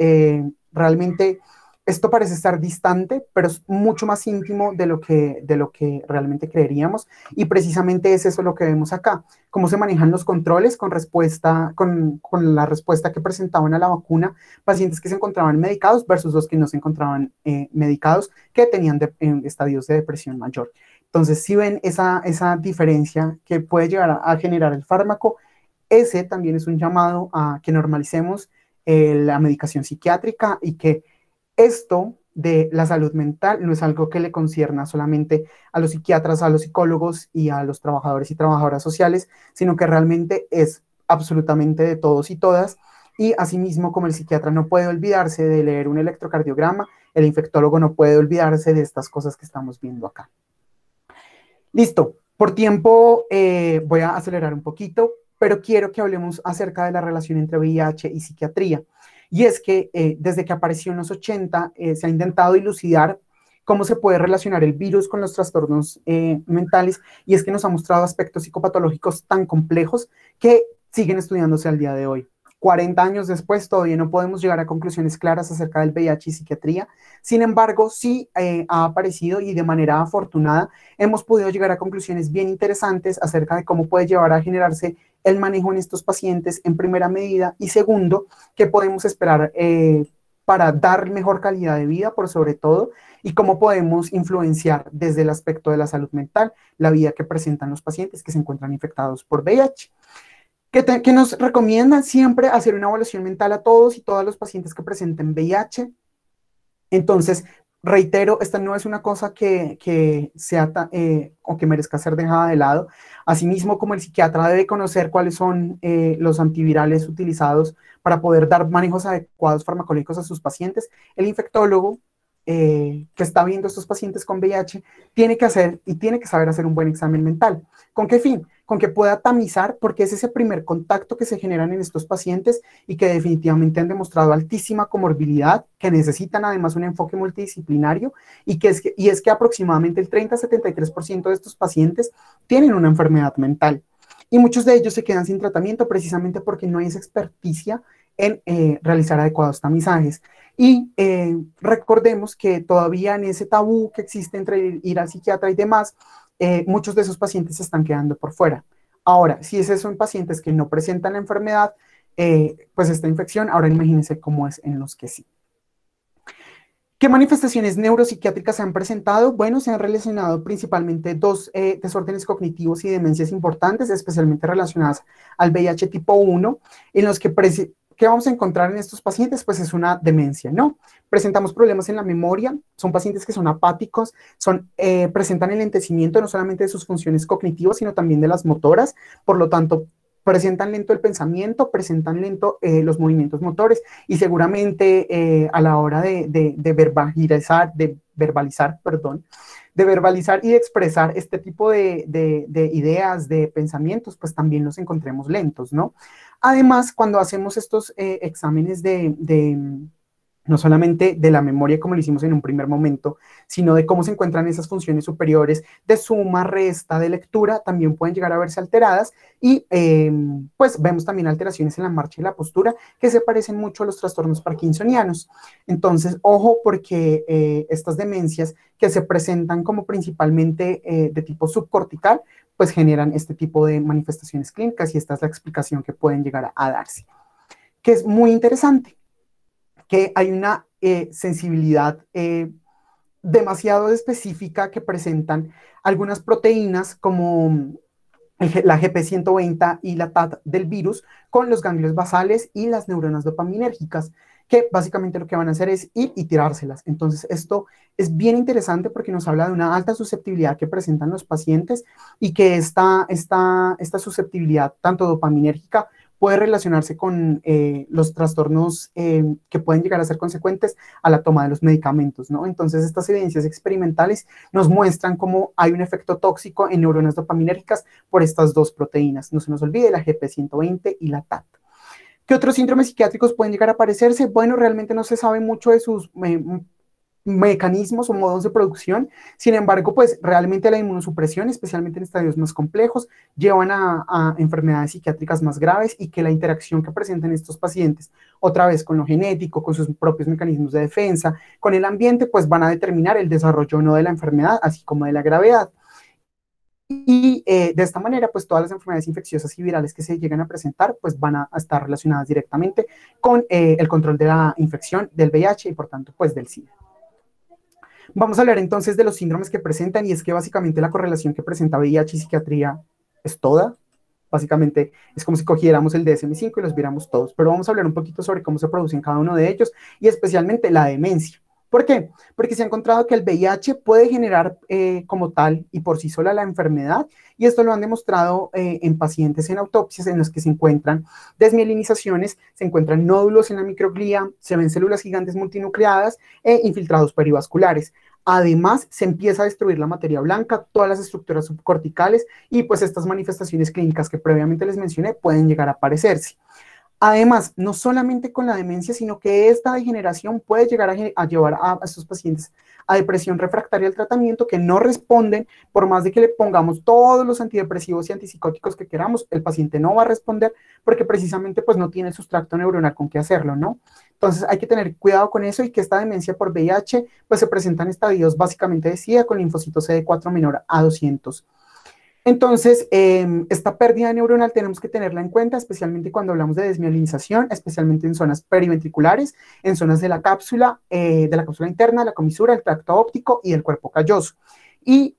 realmente esto parece estar distante, pero es mucho más íntimo de lo que realmente creeríamos, y precisamente es eso lo que vemos acá, cómo se manejan los controles con la respuesta que presentaban a la vacuna, pacientes que se encontraban medicados versus los que no se encontraban medicados, que tenían estadios de depresión mayor. Entonces, si ven esa diferencia que puede llegar a generar el fármaco, ese también es un llamado a que normalicemos la medicación psiquiátrica, y que esto de la salud mental no es algo que le concierna solamente a los psiquiatras, a los psicólogos y a los trabajadores y trabajadoras sociales, sino que realmente es absolutamente de todos y todas. Y asimismo, como el psiquiatra no puede olvidarse de leer un electrocardiograma, el infectólogo no puede olvidarse de estas cosas que estamos viendo acá. Listo, por tiempo voy a acelerar un poquito, pero quiero que hablemos acerca de la relación entre VIH y psiquiatría. Y es que desde que apareció en los 80 se ha intentado dilucidar cómo se puede relacionar el virus con los trastornos mentales, y es que nos ha mostrado aspectos psicopatológicos tan complejos que siguen estudiándose al día de hoy. 40 años después todavía no podemos llegar a conclusiones claras acerca del VIH y psiquiatría. Sin embargo, sí ha aparecido, y de manera afortunada hemos podido llegar a conclusiones bien interesantes acerca de cómo puede llevar a generarse el manejo en estos pacientes en primera medida, y segundo, qué podemos esperar para dar mejor calidad de vida por sobre todo, y cómo podemos influenciar desde el aspecto de la salud mental la vida que presentan los pacientes que se encuentran infectados por VIH. Que nos recomiendan siempre hacer una evaluación mental a todos y todas los pacientes que presenten VIH. Entonces, reitero, esta no es una cosa que sea o que merezca ser dejada de lado. Asimismo, como el psiquiatra debe conocer cuáles son los antivirales utilizados para poder dar manejos adecuados farmacológicos a sus pacientes, el infectólogo que está viendo a estos pacientes con VIH tiene que hacer y tiene que saber hacer un buen examen mental. ¿Con qué fin? Con que pueda tamizar, porque es ese primer contacto que se generan en estos pacientes y que definitivamente han demostrado altísima comorbilidad, que necesitan además un enfoque multidisciplinario y es que aproximadamente el 30-73% de estos pacientes tienen una enfermedad mental. Y muchos de ellos se quedan sin tratamiento precisamente porque no hay esa experticia en realizar adecuados tamizajes. Y recordemos que todavía en ese tabú que existe entre ir al psiquiatra y demás, muchos de esos pacientes se están quedando por fuera. Ahora, si es eso en pacientes que no presentan la enfermedad, pues esta infección, ahora imagínense cómo es en los que sí. ¿Qué manifestaciones neuropsiquiátricas se han presentado? Bueno, se han relacionado principalmente dos desórdenes cognitivos y demencias importantes, especialmente relacionadas al VIH tipo 1, en los que ¿qué vamos a encontrar en estos pacientes? Pues es una demencia, ¿no? Presentamos problemas en la memoria, son pacientes que son apáticos, presentan el lentecimiento no solamente de sus funciones cognitivas, sino también de las motoras, por lo tanto, presentan lento el pensamiento, presentan lento los movimientos motores y seguramente a la hora de verbalizar y de expresar este tipo de ideas, de pensamientos, pues también los encontremos lentos, ¿no? Además, cuando hacemos estos exámenes no solamente de la memoria como lo hicimos en un primer momento, sino de cómo se encuentran esas funciones superiores de suma, resta, de lectura, también pueden llegar a verse alteradas y pues vemos también alteraciones en la marcha y la postura que se parecen mucho a los trastornos parkinsonianos. Entonces, ojo porque estas demencias que se presentan como principalmente de tipo subcortical, pues generan este tipo de manifestaciones clínicas y esta es la explicación que pueden llegar a darse. Que es muy interesante que hay una sensibilidad demasiado específica que presentan algunas proteínas como la GP120 y la TAT del virus con los ganglios basales y las neuronas dopaminérgicas, que básicamente lo que van a hacer es ir y tirárselas. Entonces, esto es bien interesante porque nos habla de una alta susceptibilidad que presentan los pacientes y que esta susceptibilidad, tanto dopaminérgica, puede relacionarse con los trastornos que pueden llegar a ser consecuentes a la toma de los medicamentos, ¿no? Entonces, estas evidencias experimentales nos muestran cómo hay un efecto tóxico en neuronas dopaminérgicas por estas dos proteínas. No se nos olvide la GP120 y la TAT. ¿Qué otros síndromes psiquiátricos pueden llegar a aparecerse? Bueno, realmente no se sabe mucho de sus mecanismos o modos de producción. Sin embargo, pues realmente la inmunosupresión, especialmente en estadios más complejos, llevan a enfermedades psiquiátricas más graves y que la interacción que presentan estos pacientes, otra vez con lo genético, con sus propios mecanismos de defensa, con el ambiente, pues van a determinar el desarrollo o no de la enfermedad, así como de la gravedad. Y de esta manera, pues todas las enfermedades infecciosas y virales que se llegan a presentar, pues van a estar relacionadas directamente con el control de la infección del VIH y por tanto, pues del SIDA. Vamos a hablar entonces de los síndromes que presentan y es que básicamente la correlación que presenta VIH y psiquiatría es toda. Básicamente es como si cogiéramos el DSM-5 y los viéramos todos, pero vamos a hablar un poquito sobre cómo se producen cada uno de ellos y especialmente la demencia. ¿Por qué? Porque se ha encontrado que el VIH puede generar como tal y por sí sola la enfermedad y esto lo han demostrado en pacientes en autopsias en los que se encuentran desmielinizaciones, se encuentran nódulos en la microglía, se ven células gigantes multinucleadas e infiltrados perivasculares. Además, se empieza a destruir la materia blanca, todas las estructuras subcorticales y pues estas manifestaciones clínicas que previamente les mencioné pueden llegar a aparecerse. Además, no solamente con la demencia, sino que esta degeneración puede llegar a llevar a estos pacientes a depresión refractaria al tratamiento que no responden, por más de que le pongamos todos los antidepresivos y antipsicóticos que queramos, el paciente no va a responder porque precisamente pues no tiene el sustrato neuronal con qué hacerlo, ¿no? Entonces hay que tener cuidado con eso y que esta demencia por VIH pues se presenta en estadios básicamente de SIDA con linfocitos CD4 menor a 200. Entonces, esta pérdida neuronal tenemos que tenerla en cuenta, especialmente cuando hablamos de desmielinización, especialmente en zonas periventriculares, en zonas de la cápsula interna, la comisura, el tracto óptico y el cuerpo calloso. Y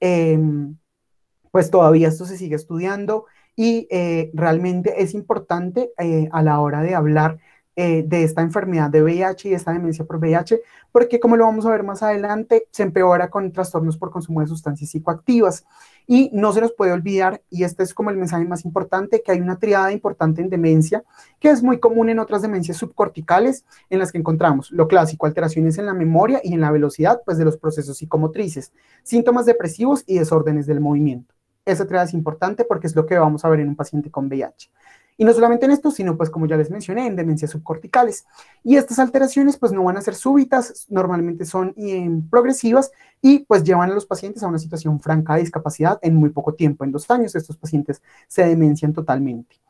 pues todavía esto se sigue estudiando y realmente es importante a la hora de hablar de esta enfermedad de VIH y esta demencia por VIH, porque como lo vamos a ver más adelante, se empeora con trastornos por consumo de sustancias psicoactivas. Y no se nos puede olvidar, y este es como el mensaje más importante, que hay una triada importante en demencia, que es muy común en otras demencias subcorticales, en las que encontramos lo clásico, alteraciones en la memoria y en la velocidad pues, de los procesos psicomotrices, síntomas depresivos y desórdenes del movimiento. Esa triada es importante porque es lo que vamos a ver en un paciente con VIH. Y no solamente en esto, sino pues como ya les mencioné, en demencias subcorticales. Y estas alteraciones pues no van a ser súbitas, normalmente son progresivas y pues llevan a los pacientes a una situación franca de discapacidad en muy poco tiempo. En 2 años estos pacientes se demencian totalmente.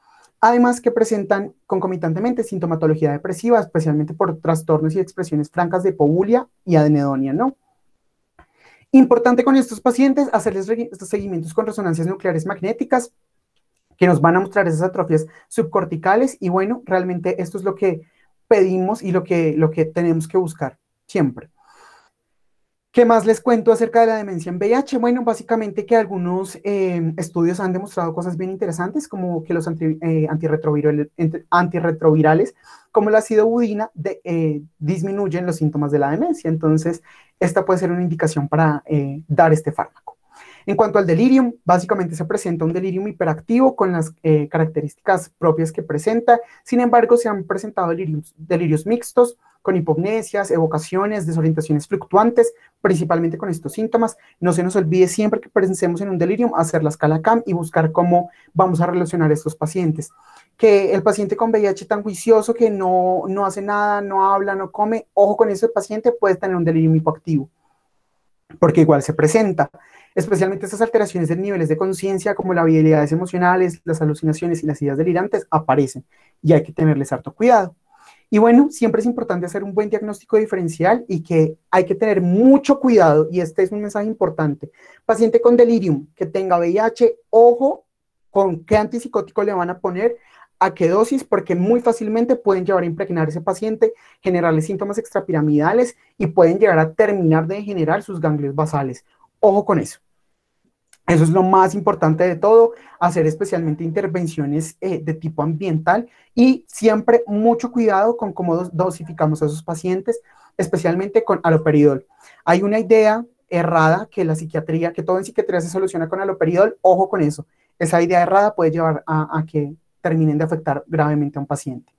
Además que presentan concomitantemente sintomatología depresiva, especialmente por trastornos y expresiones francas de hipobulia y anedonia, ¿no? Importante con estos pacientes hacerles estos seguimientos con resonancias nucleares magnéticas que nos van a mostrar esas atrofias subcorticales y bueno, realmente esto es lo que pedimos y lo que tenemos que buscar siempre. ¿Qué más les cuento acerca de la demencia en VIH? Bueno, básicamente que algunos estudios han demostrado cosas bien interesantes, como que los antirretrovirales, como la acidobudina, disminuyen los síntomas de la demencia. Entonces, esta puede ser una indicación para dar este fármaco. En cuanto al delirium, básicamente se presenta un delirium hiperactivo con las características propias que presenta. Sin embargo, se han presentado delirios mixtos, con hipopnesias, evocaciones, desorientaciones fluctuantes, principalmente con estos síntomas. No se nos olvide siempre que pensemos en un delirium, hacer la escala CAM y buscar cómo vamos a relacionar a estos pacientes. Que el paciente con VIH tan juicioso que no hace nada, no habla, no come, ojo con ese paciente, puede tener un delirium hipoactivo, porque igual se presenta. Especialmente estas alteraciones de niveles de conciencia, como las habilidades emocionales, las alucinaciones y las ideas delirantes, aparecen y hay que tenerles harto cuidado. Y bueno, siempre es importante hacer un buen diagnóstico diferencial y que hay que tener mucho cuidado, y este es un mensaje importante. Paciente con delirium que tenga VIH, ojo con qué antipsicótico le van a poner, a qué dosis, porque muy fácilmente pueden llevar a impregnar a ese paciente, generarle síntomas extrapiramidales y pueden llegar a terminar de degenerar sus ganglios basales. Ojo con eso. Eso es lo más importante de todo, hacer especialmente intervenciones de tipo ambiental y siempre mucho cuidado con cómo dosificamos a esos pacientes, especialmente con haloperidol. Hay una idea errada que la psiquiatría, que todo en psiquiatría se soluciona con haloperidol, ojo con eso. Esa idea errada puede llevar a que terminen de afectar gravemente a un paciente.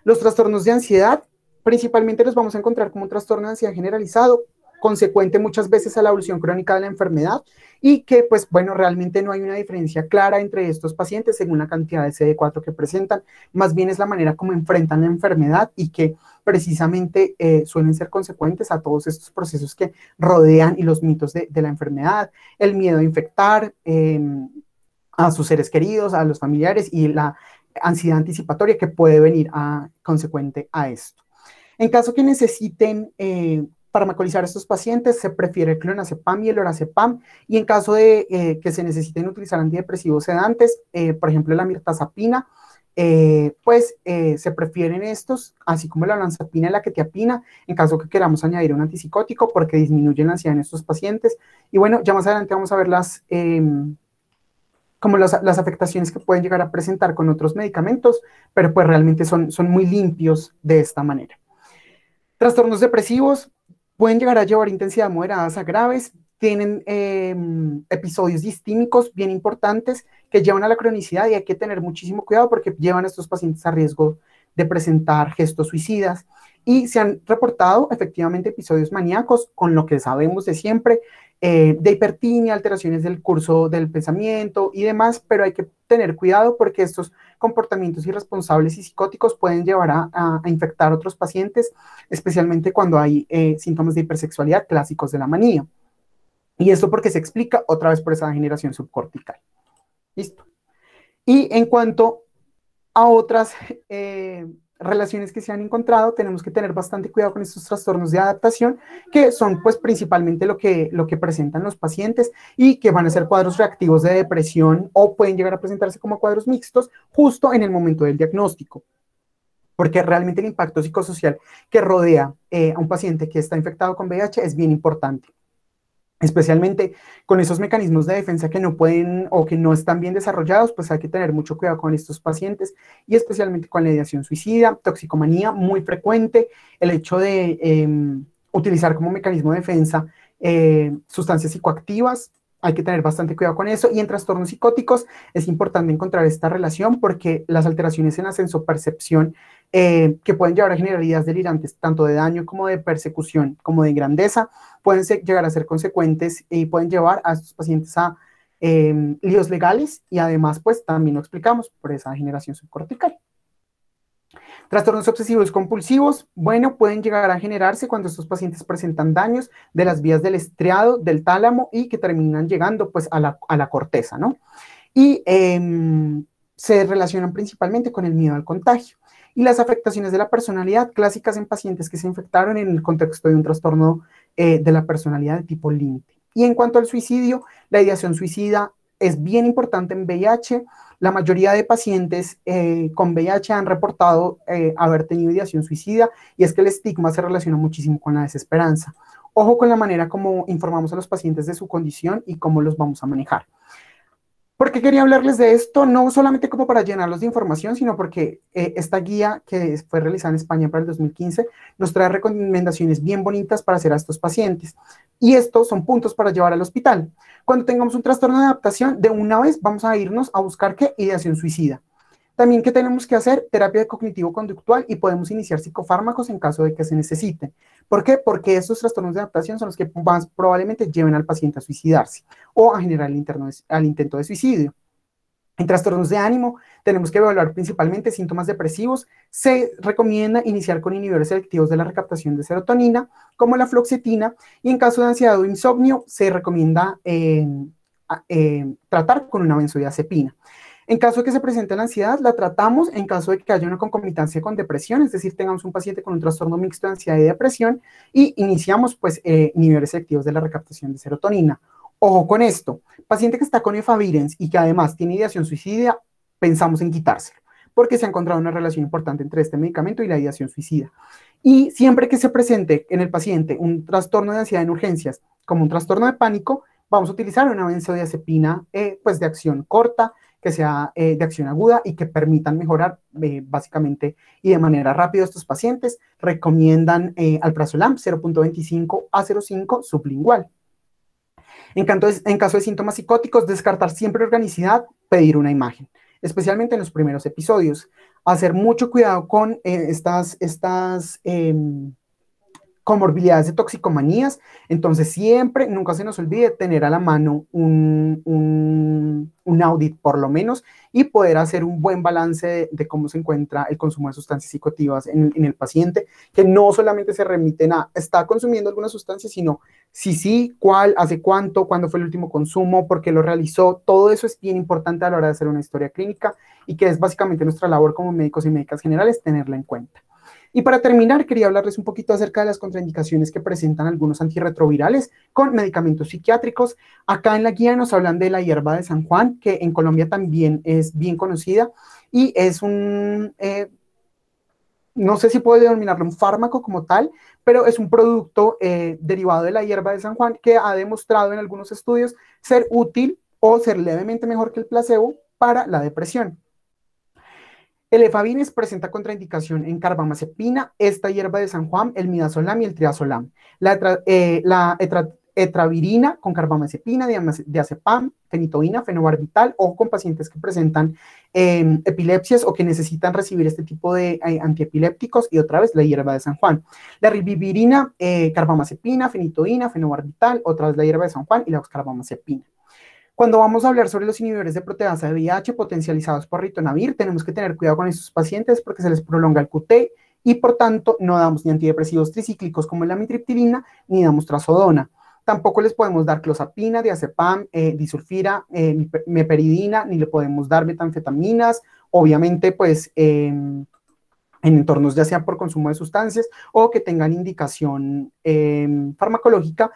Los trastornos de ansiedad, principalmente los vamos a encontrar como un trastorno de ansiedad generalizado, consecuente muchas veces a la evolución crónica de la enfermedad y que, pues bueno, realmente no hay una diferencia clara entre estos pacientes según la cantidad de CD4 que presentan, más bien es la manera como enfrentan la enfermedad y que precisamente suelen ser consecuentes a todos estos procesos que rodean y los mitos de la enfermedad, el miedo a infectar a sus seres queridos, a los familiares y la ansiedad anticipatoria que puede venir consecuente a esto. En caso que necesiten farmacolizar a estos pacientes, se prefiere el clonazepam y el lorazepam, y en caso de que se necesiten utilizar antidepresivos sedantes, por ejemplo la mirtazapina, se prefieren estos, así como la olanzapina y la quetiapina, en caso que queramos añadir un antipsicótico, porque disminuyen la ansiedad en estos pacientes. Y bueno, ya más adelante vamos a ver como las afectaciones que pueden llegar a presentar con otros medicamentos, pero pues realmente son muy limpios de esta manera. Trastornos depresivos pueden llegar a llevar intensidad moderadas a graves, tienen episodios distímicos bien importantes que llevan a la cronicidad y hay que tener muchísimo cuidado porque llevan a estos pacientes a riesgo de presentar gestos suicidas y se han reportado efectivamente episodios maníacos con lo que sabemos de siempre, de hipertimia, alteraciones del curso del pensamiento y demás, pero hay que tener cuidado porque estos comportamientos irresponsables y psicóticos pueden llevar a infectar a otros pacientes, especialmente cuando hay síntomas de hipersexualidad clásicos de la manía. Y esto porque se explica otra vez por esa degeneración subcortical. Listo. Y en cuanto a otras relaciones que se han encontrado, tenemos que tener bastante cuidado con estos trastornos de adaptación, que son pues principalmente lo que presentan los pacientes y que van a ser cuadros reactivos de depresión o pueden llegar a presentarse como cuadros mixtos justo en el momento del diagnóstico, porque realmente el impacto psicosocial que rodea a un paciente que está infectado con VIH es bien importante. Especialmente con esos mecanismos de defensa que no pueden o que no están bien desarrollados, pues hay que tener mucho cuidado con estos pacientes y especialmente con la ideación suicida, toxicomanía muy frecuente, el hecho de utilizar como mecanismo de defensa sustancias psicoactivas. Hay que tener bastante cuidado con eso. Y en trastornos psicóticos es importante encontrar esta relación porque las alteraciones en la sensopercepción que pueden llevar a generar ideas delirantes, tanto de daño como de persecución, como de grandeza, pueden llegar a ser consecuentes y pueden llevar a estos pacientes a líos legales y además, pues también lo explicamos por esa degeneración subcortical. Trastornos obsesivos compulsivos, bueno, pueden llegar a generarse cuando estos pacientes presentan daños de las vías del estriado, del tálamo y que terminan llegando pues a la corteza, ¿no? Y se relacionan principalmente con el miedo al contagio. Y las afectaciones de la personalidad clásicas en pacientes que se infectaron en el contexto de un trastorno de la personalidad de tipo límite. Y en cuanto al suicidio, la ideación suicida es bien importante en VIH. La mayoría de pacientes con VIH han reportado haber tenido ideación suicida y es que el estigma se relaciona muchísimo con la desesperanza. Ojo con la manera como informamos a los pacientes de su condición y cómo los vamos a manejar. ¿Por qué quería hablarles de esto? No solamente como para llenarlos de información, sino porque esta guía que fue realizada en España para el 2015 nos trae recomendaciones bien bonitas para hacer a estos pacientes. Y estos son puntos para llevar al hospital. Cuando tengamos un trastorno de adaptación, de una vez vamos a irnos a buscar ¿qué? Ideación suicida. También, ¿qué tenemos que hacer? Terapia cognitivo-conductual y podemos iniciar psicofármacos en caso de que se necesiten. ¿Por qué? Porque estos trastornos de adaptación son los que más probablemente lleven al paciente a suicidarse o a generar el intento de suicidio. En trastornos de ánimo tenemos que evaluar principalmente síntomas depresivos. Se recomienda iniciar con inhibidores selectivos de la recaptación de serotonina, como la fluoxetina, y en caso de ansiedad o insomnio se recomienda tratar con una benzodiazepina. En caso de que se presente la ansiedad, la tratamos en caso de que haya una concomitancia con depresión, es decir, tengamos un paciente con un trastorno mixto de ansiedad y depresión y iniciamos pues inhibidores selectivos de la recaptación de serotonina. Ojo con esto, paciente que está con efavirenz y que además tiene ideación suicida, pensamos en quitárselo, porque se ha encontrado una relación importante entre este medicamento y la ideación suicida. Y siempre que se presente en el paciente un trastorno de ansiedad en urgencias, como un trastorno de pánico, vamos a utilizar una benzodiazepina pues de acción corta, que sea de acción aguda y que permitan mejorar básicamente y de manera rápida a estos pacientes. Recomiendan alprazolam 0.25 a 0.5 sublingual. En caso de síntomas psicóticos, descartar siempre organicidad, pedir una imagen, especialmente en los primeros episodios. Hacer mucho cuidado con estas comorbilidades de toxicomanías, entonces siempre, nunca se nos olvide tener a la mano un audit por lo menos y poder hacer un buen balance de cómo se encuentra el consumo de sustancias psicoactivas en el paciente, que no solamente se remiten a está consumiendo alguna sustancia, sino si sí, cuál, hace cuánto, cuándo fue el último consumo, por qué lo realizó, todo eso es bien importante a la hora de hacer una historia clínica y que es básicamente nuestra labor como médicos y médicas generales tenerla en cuenta. Y para terminar, quería hablarles un poquito acerca de las contraindicaciones que presentan algunos antirretrovirales con medicamentos psiquiátricos. Acá en la guía nos hablan de la hierba de San Juan, que en Colombia también es bien conocida y es no sé si puedo denominarlo un fármaco como tal, pero es un producto derivado de la hierba de San Juan que ha demostrado en algunos estudios ser útil o ser levemente mejor que el placebo para la depresión. El efavirenz presenta contraindicación en carbamazepina, esta hierba de San Juan, el midazolam y el triazolam. La etravirina con carbamazepina, diazepam, fenitoína, fenobarbital, o con pacientes que presentan epilepsias o que necesitan recibir este tipo de antiepilépticos, y otra vez la hierba de San Juan. La ribavirina, carbamazepina, fenitoína, fenobarbital, otra vez la hierba de San Juan y la carbamazepina. Cuando vamos a hablar sobre los inhibidores de proteasa de VIH potencializados por ritonavir, tenemos que tener cuidado con estos pacientes porque se les prolonga el QT y por tanto no damos ni antidepresivos tricíclicos como la amitriptilina ni damos trazodona. Tampoco les podemos dar clozapina, diazepam, disulfira, meperidina, ni le podemos dar metanfetaminas. Obviamente, pues en entornos ya sea por consumo de sustancias o que tengan indicación farmacológica,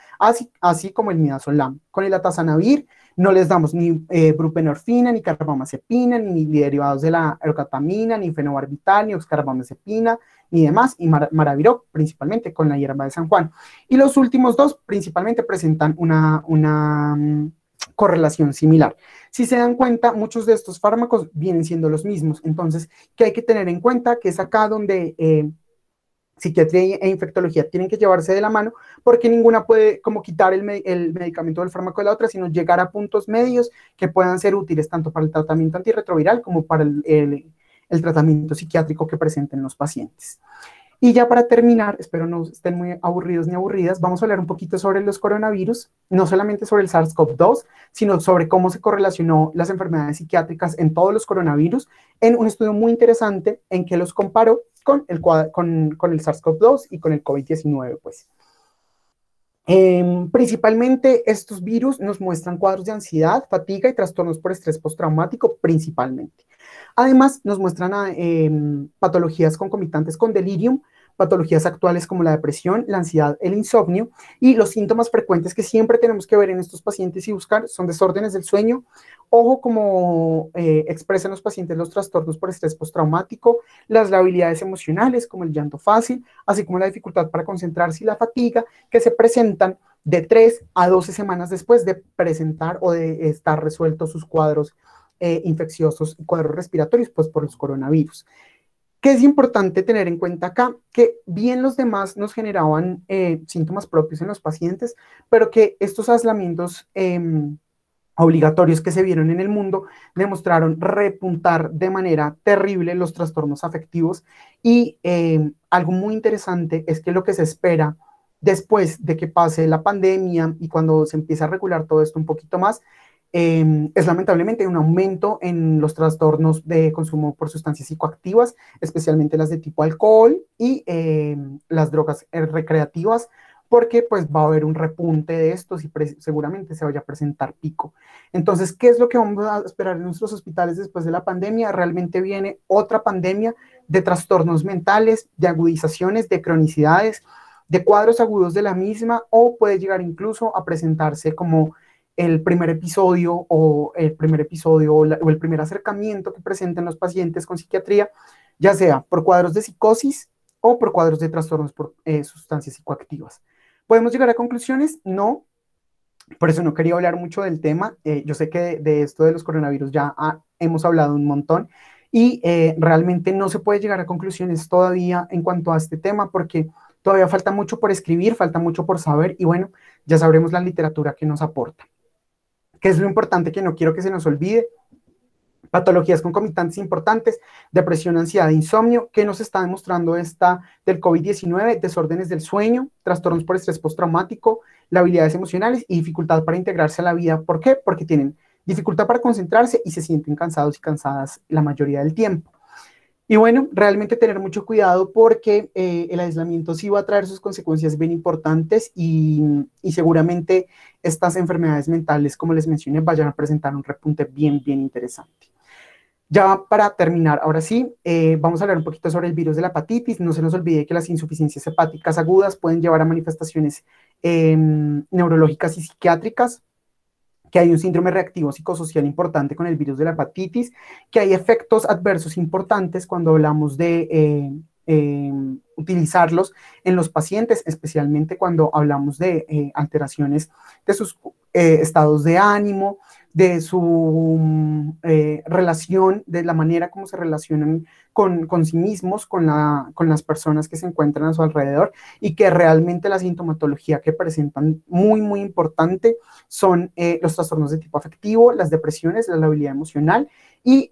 así como el midazolam. Con el atazanavir no les damos ni buprenorfina, ni carbamazepina, ni derivados de la ergotamina, ni fenobarbital, ni oxcarbamazepina, ni demás, y maraviroc, principalmente con la hierba de San Juan. Y los últimos dos principalmente presentan una correlación similar. Si se dan cuenta, muchos de estos fármacos vienen siendo los mismos. Entonces, ¿qué hay que tener en cuenta? Que es acá donde psiquiatría e infectología tienen que llevarse de la mano, porque ninguna puede como quitar el medicamento del fármaco de la otra, sino llegar a puntos medios que puedan ser útiles tanto para el tratamiento antirretroviral como para el tratamiento psiquiátrico que presenten los pacientes. Y ya para terminar, espero no estén muy aburridos ni aburridas, vamos a hablar un poquito sobre los coronavirus, no solamente sobre el SARS-CoV-2, sino sobre cómo se correlacionó las enfermedades psiquiátricas en todos los coronavirus, en un estudio muy interesante en que los comparó con el SARS-CoV-2 y con el COVID-19, pues. Principalmente estos virus nos muestran cuadros de ansiedad, fatiga y trastornos por estrés postraumático principalmente. Además, nos muestran patologías concomitantes con delirium, patologías actuales como la depresión, la ansiedad, el insomnio, y los síntomas frecuentes que siempre tenemos que ver en estos pacientes y buscar son desórdenes del sueño, ojo como expresan los pacientes los trastornos por estrés postraumático, las labilidades emocionales como el llanto fácil, así como la dificultad para concentrarse y la fatiga que se presentan de 3 a 12 semanas después de presentar o de estar resueltos sus cuadros infecciosos y cuadros respiratorios, pues por los coronavirus. ¿Qué es importante tener en cuenta acá? Que bien los demás nos generaban síntomas propios en los pacientes, pero que estos aislamientos obligatorios que se vieron en el mundo demostraron repuntar de manera terrible los trastornos afectivos y algo muy interesante es que lo que se espera después de que pase la pandemia y cuando se empieza a regular todo esto un poquito más, es lamentablemente un aumento en los trastornos de consumo por sustancias psicoactivas, especialmente las de tipo alcohol y las drogas recreativas, porque pues va a haber un repunte de estos y seguramente se vaya a presentar pico. Entonces, ¿qué es lo que vamos a esperar en nuestros hospitales después de la pandemia? Realmente viene otra pandemia de trastornos mentales, de agudizaciones, de cronicidades, de cuadros agudos de la misma, o puede llegar incluso a presentarse como el primer episodio o el primer acercamiento que presenten los pacientes con psiquiatría, ya sea por cuadros de psicosis o por cuadros de trastornos por sustancias psicoactivas. ¿Podemos llegar a conclusiones? No, por eso no quería hablar mucho del tema. Yo sé que de esto de los coronavirus ya hemos hablado un montón y realmente no se puede llegar a conclusiones todavía en cuanto a este tema porque todavía falta mucho por escribir, falta mucho por saber y bueno, ya sabremos la literatura que nos aporta. ¿Qué es lo importante que no quiero que se nos olvide? Patologías concomitantes importantes, depresión, ansiedad, insomnio, que nos está demostrando esta del COVID-19, desórdenes del sueño, trastornos por estrés postraumático, habilidades emocionales y dificultad para integrarse a la vida. ¿Por qué? Porque tienen dificultad para concentrarse y se sienten cansados y cansadas la mayoría del tiempo. Y bueno, realmente tener mucho cuidado porque el aislamiento sí va a traer sus consecuencias bien importantes y seguramente estas enfermedades mentales, como les mencioné, vayan a presentar un repunte bien, bien interesante. Ya para terminar, ahora sí, vamos a hablar un poquito sobre el virus de la hepatitis. No se nos olvide que las insuficiencias hepáticas agudas pueden llevar a manifestaciones neurológicas y psiquiátricas, que hay un síndrome reactivo psicosocial importante con el virus de la hepatitis, que hay efectos adversos importantes cuando hablamos de utilizarlos en los pacientes, especialmente cuando hablamos de alteraciones de sus estados de ánimo, de su relación, de la manera como se relacionan con sí mismos, con las personas que se encuentran a su alrededor y que realmente la sintomatología que presentan muy, muy importante son los trastornos de tipo afectivo, las depresiones, la labilidad emocional y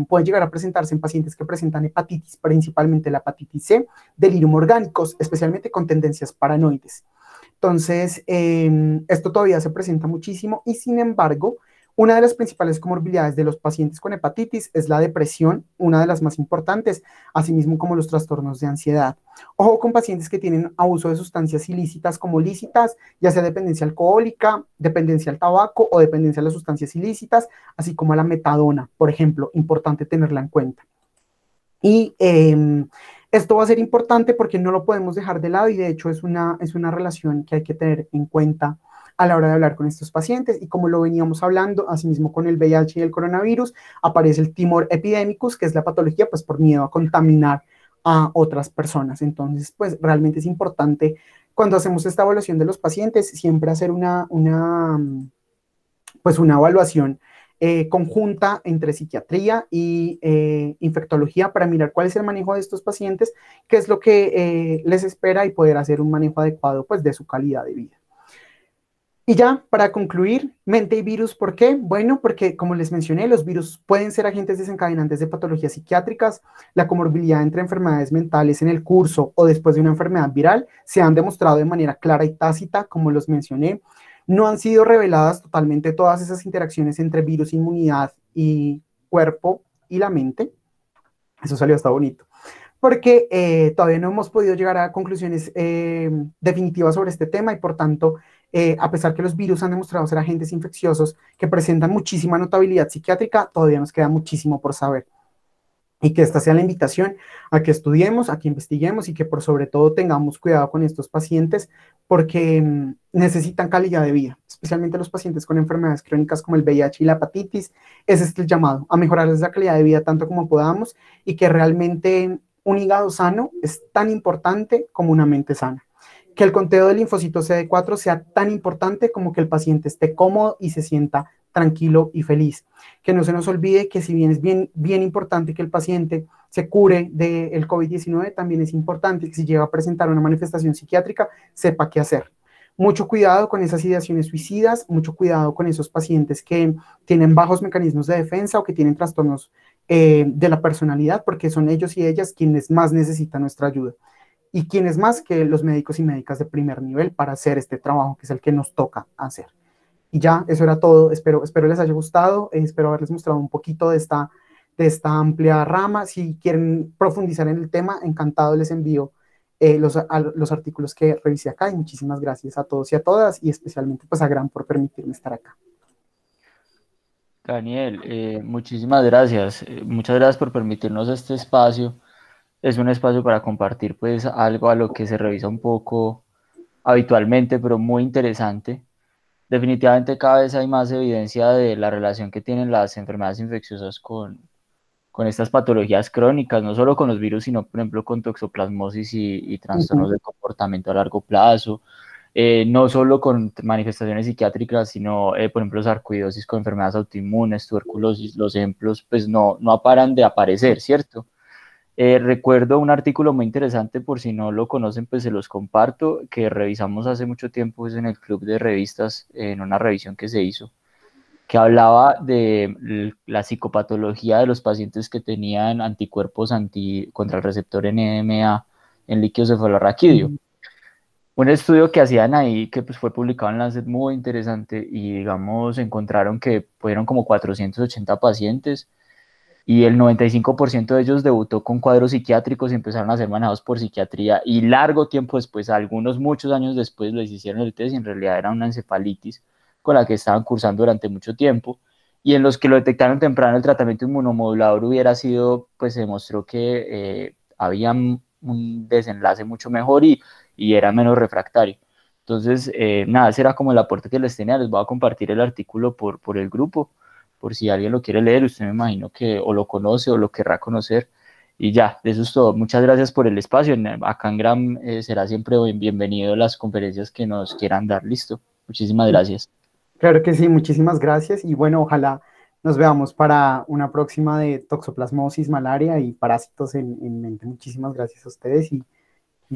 pueden llegar a presentarse en pacientes que presentan hepatitis, principalmente la hepatitis C, delirium orgánicos, especialmente con tendencias paranoides. Entonces, esto todavía se presenta muchísimo y sin embargo, una de las principales comorbilidades de los pacientes con hepatitis es la depresión, una de las más importantes, asimismo como los trastornos de ansiedad. Ojo con pacientes que tienen abuso de sustancias ilícitas como lícitas, ya sea dependencia alcohólica, dependencia al tabaco o dependencia a las sustancias ilícitas, así como a la metadona, por ejemplo, importante tenerla en cuenta. Y Esto va a ser importante porque no lo podemos dejar de lado y de hecho es una relación que hay que tener en cuenta a la hora de hablar con estos pacientes. Y como lo veníamos hablando, asimismo con el VIH y el coronavirus, aparece el timor epidemicus, que es la patología pues por miedo a contaminar a otras personas. Entonces, pues realmente es importante cuando hacemos esta evaluación de los pacientes, siempre hacer pues una evaluación conjunta entre psiquiatría y infectología para mirar cuál es el manejo de estos pacientes, qué es lo que les espera y poder hacer un manejo adecuado pues de su calidad de vida. Y ya, para concluir, mente y virus, ¿por qué? Bueno, porque como les mencioné, los virus pueden ser agentes desencadenantes de patologías psiquiátricas. La comorbilidad entre enfermedades mentales en el curso o después de una enfermedad viral se han demostrado de manera clara y tácita, como los mencioné. No han sido reveladas totalmente todas esas interacciones entre virus, inmunidad y cuerpo y la mente. Eso salió hasta bonito porque todavía no hemos podido llegar a conclusiones definitivas sobre este tema y por tanto, a pesar que los virus han demostrado ser agentes infecciosos que presentan muchísima notabilidad psiquiátrica, todavía nos queda muchísimo por saber. Y que esta sea la invitación a que estudiemos, a que investiguemos y que por sobre todo tengamos cuidado con estos pacientes porque necesitan calidad de vida, especialmente los pacientes con enfermedades crónicas como el VIH y la hepatitis. Ese es el llamado, a mejorarles la calidad de vida tanto como podamos y que realmente un hígado sano es tan importante como una mente sana. Que el conteo del linfocito CD4 sea tan importante como que el paciente esté cómodo y se sienta tranquilo y feliz. Que no se nos olvide que si bien es bien importante que el paciente se cure del COVID-19, también es importante que si llega a presentar una manifestación psiquiátrica, sepa qué hacer. Mucho cuidado con esas ideaciones suicidas, mucho cuidado con esos pacientes que tienen bajos mecanismos de defensa o que tienen trastornos de la personalidad, porque son ellos y ellas quienes más necesitan nuestra ayuda. Y quienes más que los médicos y médicas de primer nivel para hacer este trabajo, que es el que nos toca hacer. Y ya, eso era todo. Espero les haya gustado. Espero haberles mostrado un poquito de esta amplia rama. Si quieren profundizar en el tema, encantado les envío los artículos que revisé acá. Y muchísimas gracias a todos y a todas, y especialmente pues a Gran por permitirme estar acá. Daniel, muchísimas gracias. Muchas gracias por permitirnos este espacio. Es un espacio para compartir pues algo a lo que se revisa un poco habitualmente, pero muy interesante. Definitivamente cada vez hay más evidencia de la relación que tienen las enfermedades infecciosas con estas patologías crónicas, no solo con los virus, sino por ejemplo con toxoplasmosis y trastornos de comportamiento a largo plazo, no solo con manifestaciones psiquiátricas, sino por ejemplo sarcoidosis con enfermedades autoinmunes, tuberculosis, los ejemplos pues no paran de aparecer, ¿cierto? Recuerdo un artículo muy interesante, por si no lo conocen, pues se los comparto, que revisamos hace mucho tiempo pues, en el club de revistas, en una revisión que se hizo, que hablaba de la psicopatología de los pacientes que tenían anticuerpos contra el receptor NMA en líquido cefalorraquídeo. Un estudio que hacían ahí, que pues fue publicado en Lancet, muy interesante, y digamos, encontraron que fueron como 480 pacientes, y el 95% de ellos debutó con cuadros psiquiátricos y empezaron a ser manejados por psiquiatría, y largo tiempo después, algunos muchos años después, les hicieron el test y en realidad era una encefalitis con la que estaban cursando durante mucho tiempo, y en los que lo detectaron temprano el tratamiento inmunomodulador hubiera sido, pues se demostró que había un desenlace mucho mejor y era menos refractario. Entonces, nada, ese era como el aporte que les tenía. Les voy a compartir el artículo por el grupo, por si alguien lo quiere leer. Usted me imagino que o lo conoce o lo querrá conocer. Y ya, eso es todo. Muchas gracias por el espacio. Acá en Gram será siempre bienvenido las conferencias que nos quieran dar. Listo. Muchísimas gracias. Claro que sí, muchísimas gracias. Y bueno, ojalá nos veamos para una próxima de toxoplasmosis, malaria y parásitos en mente. Muchísimas gracias a ustedes y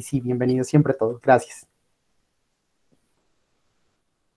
sí, bienvenidos siempre todos. Gracias.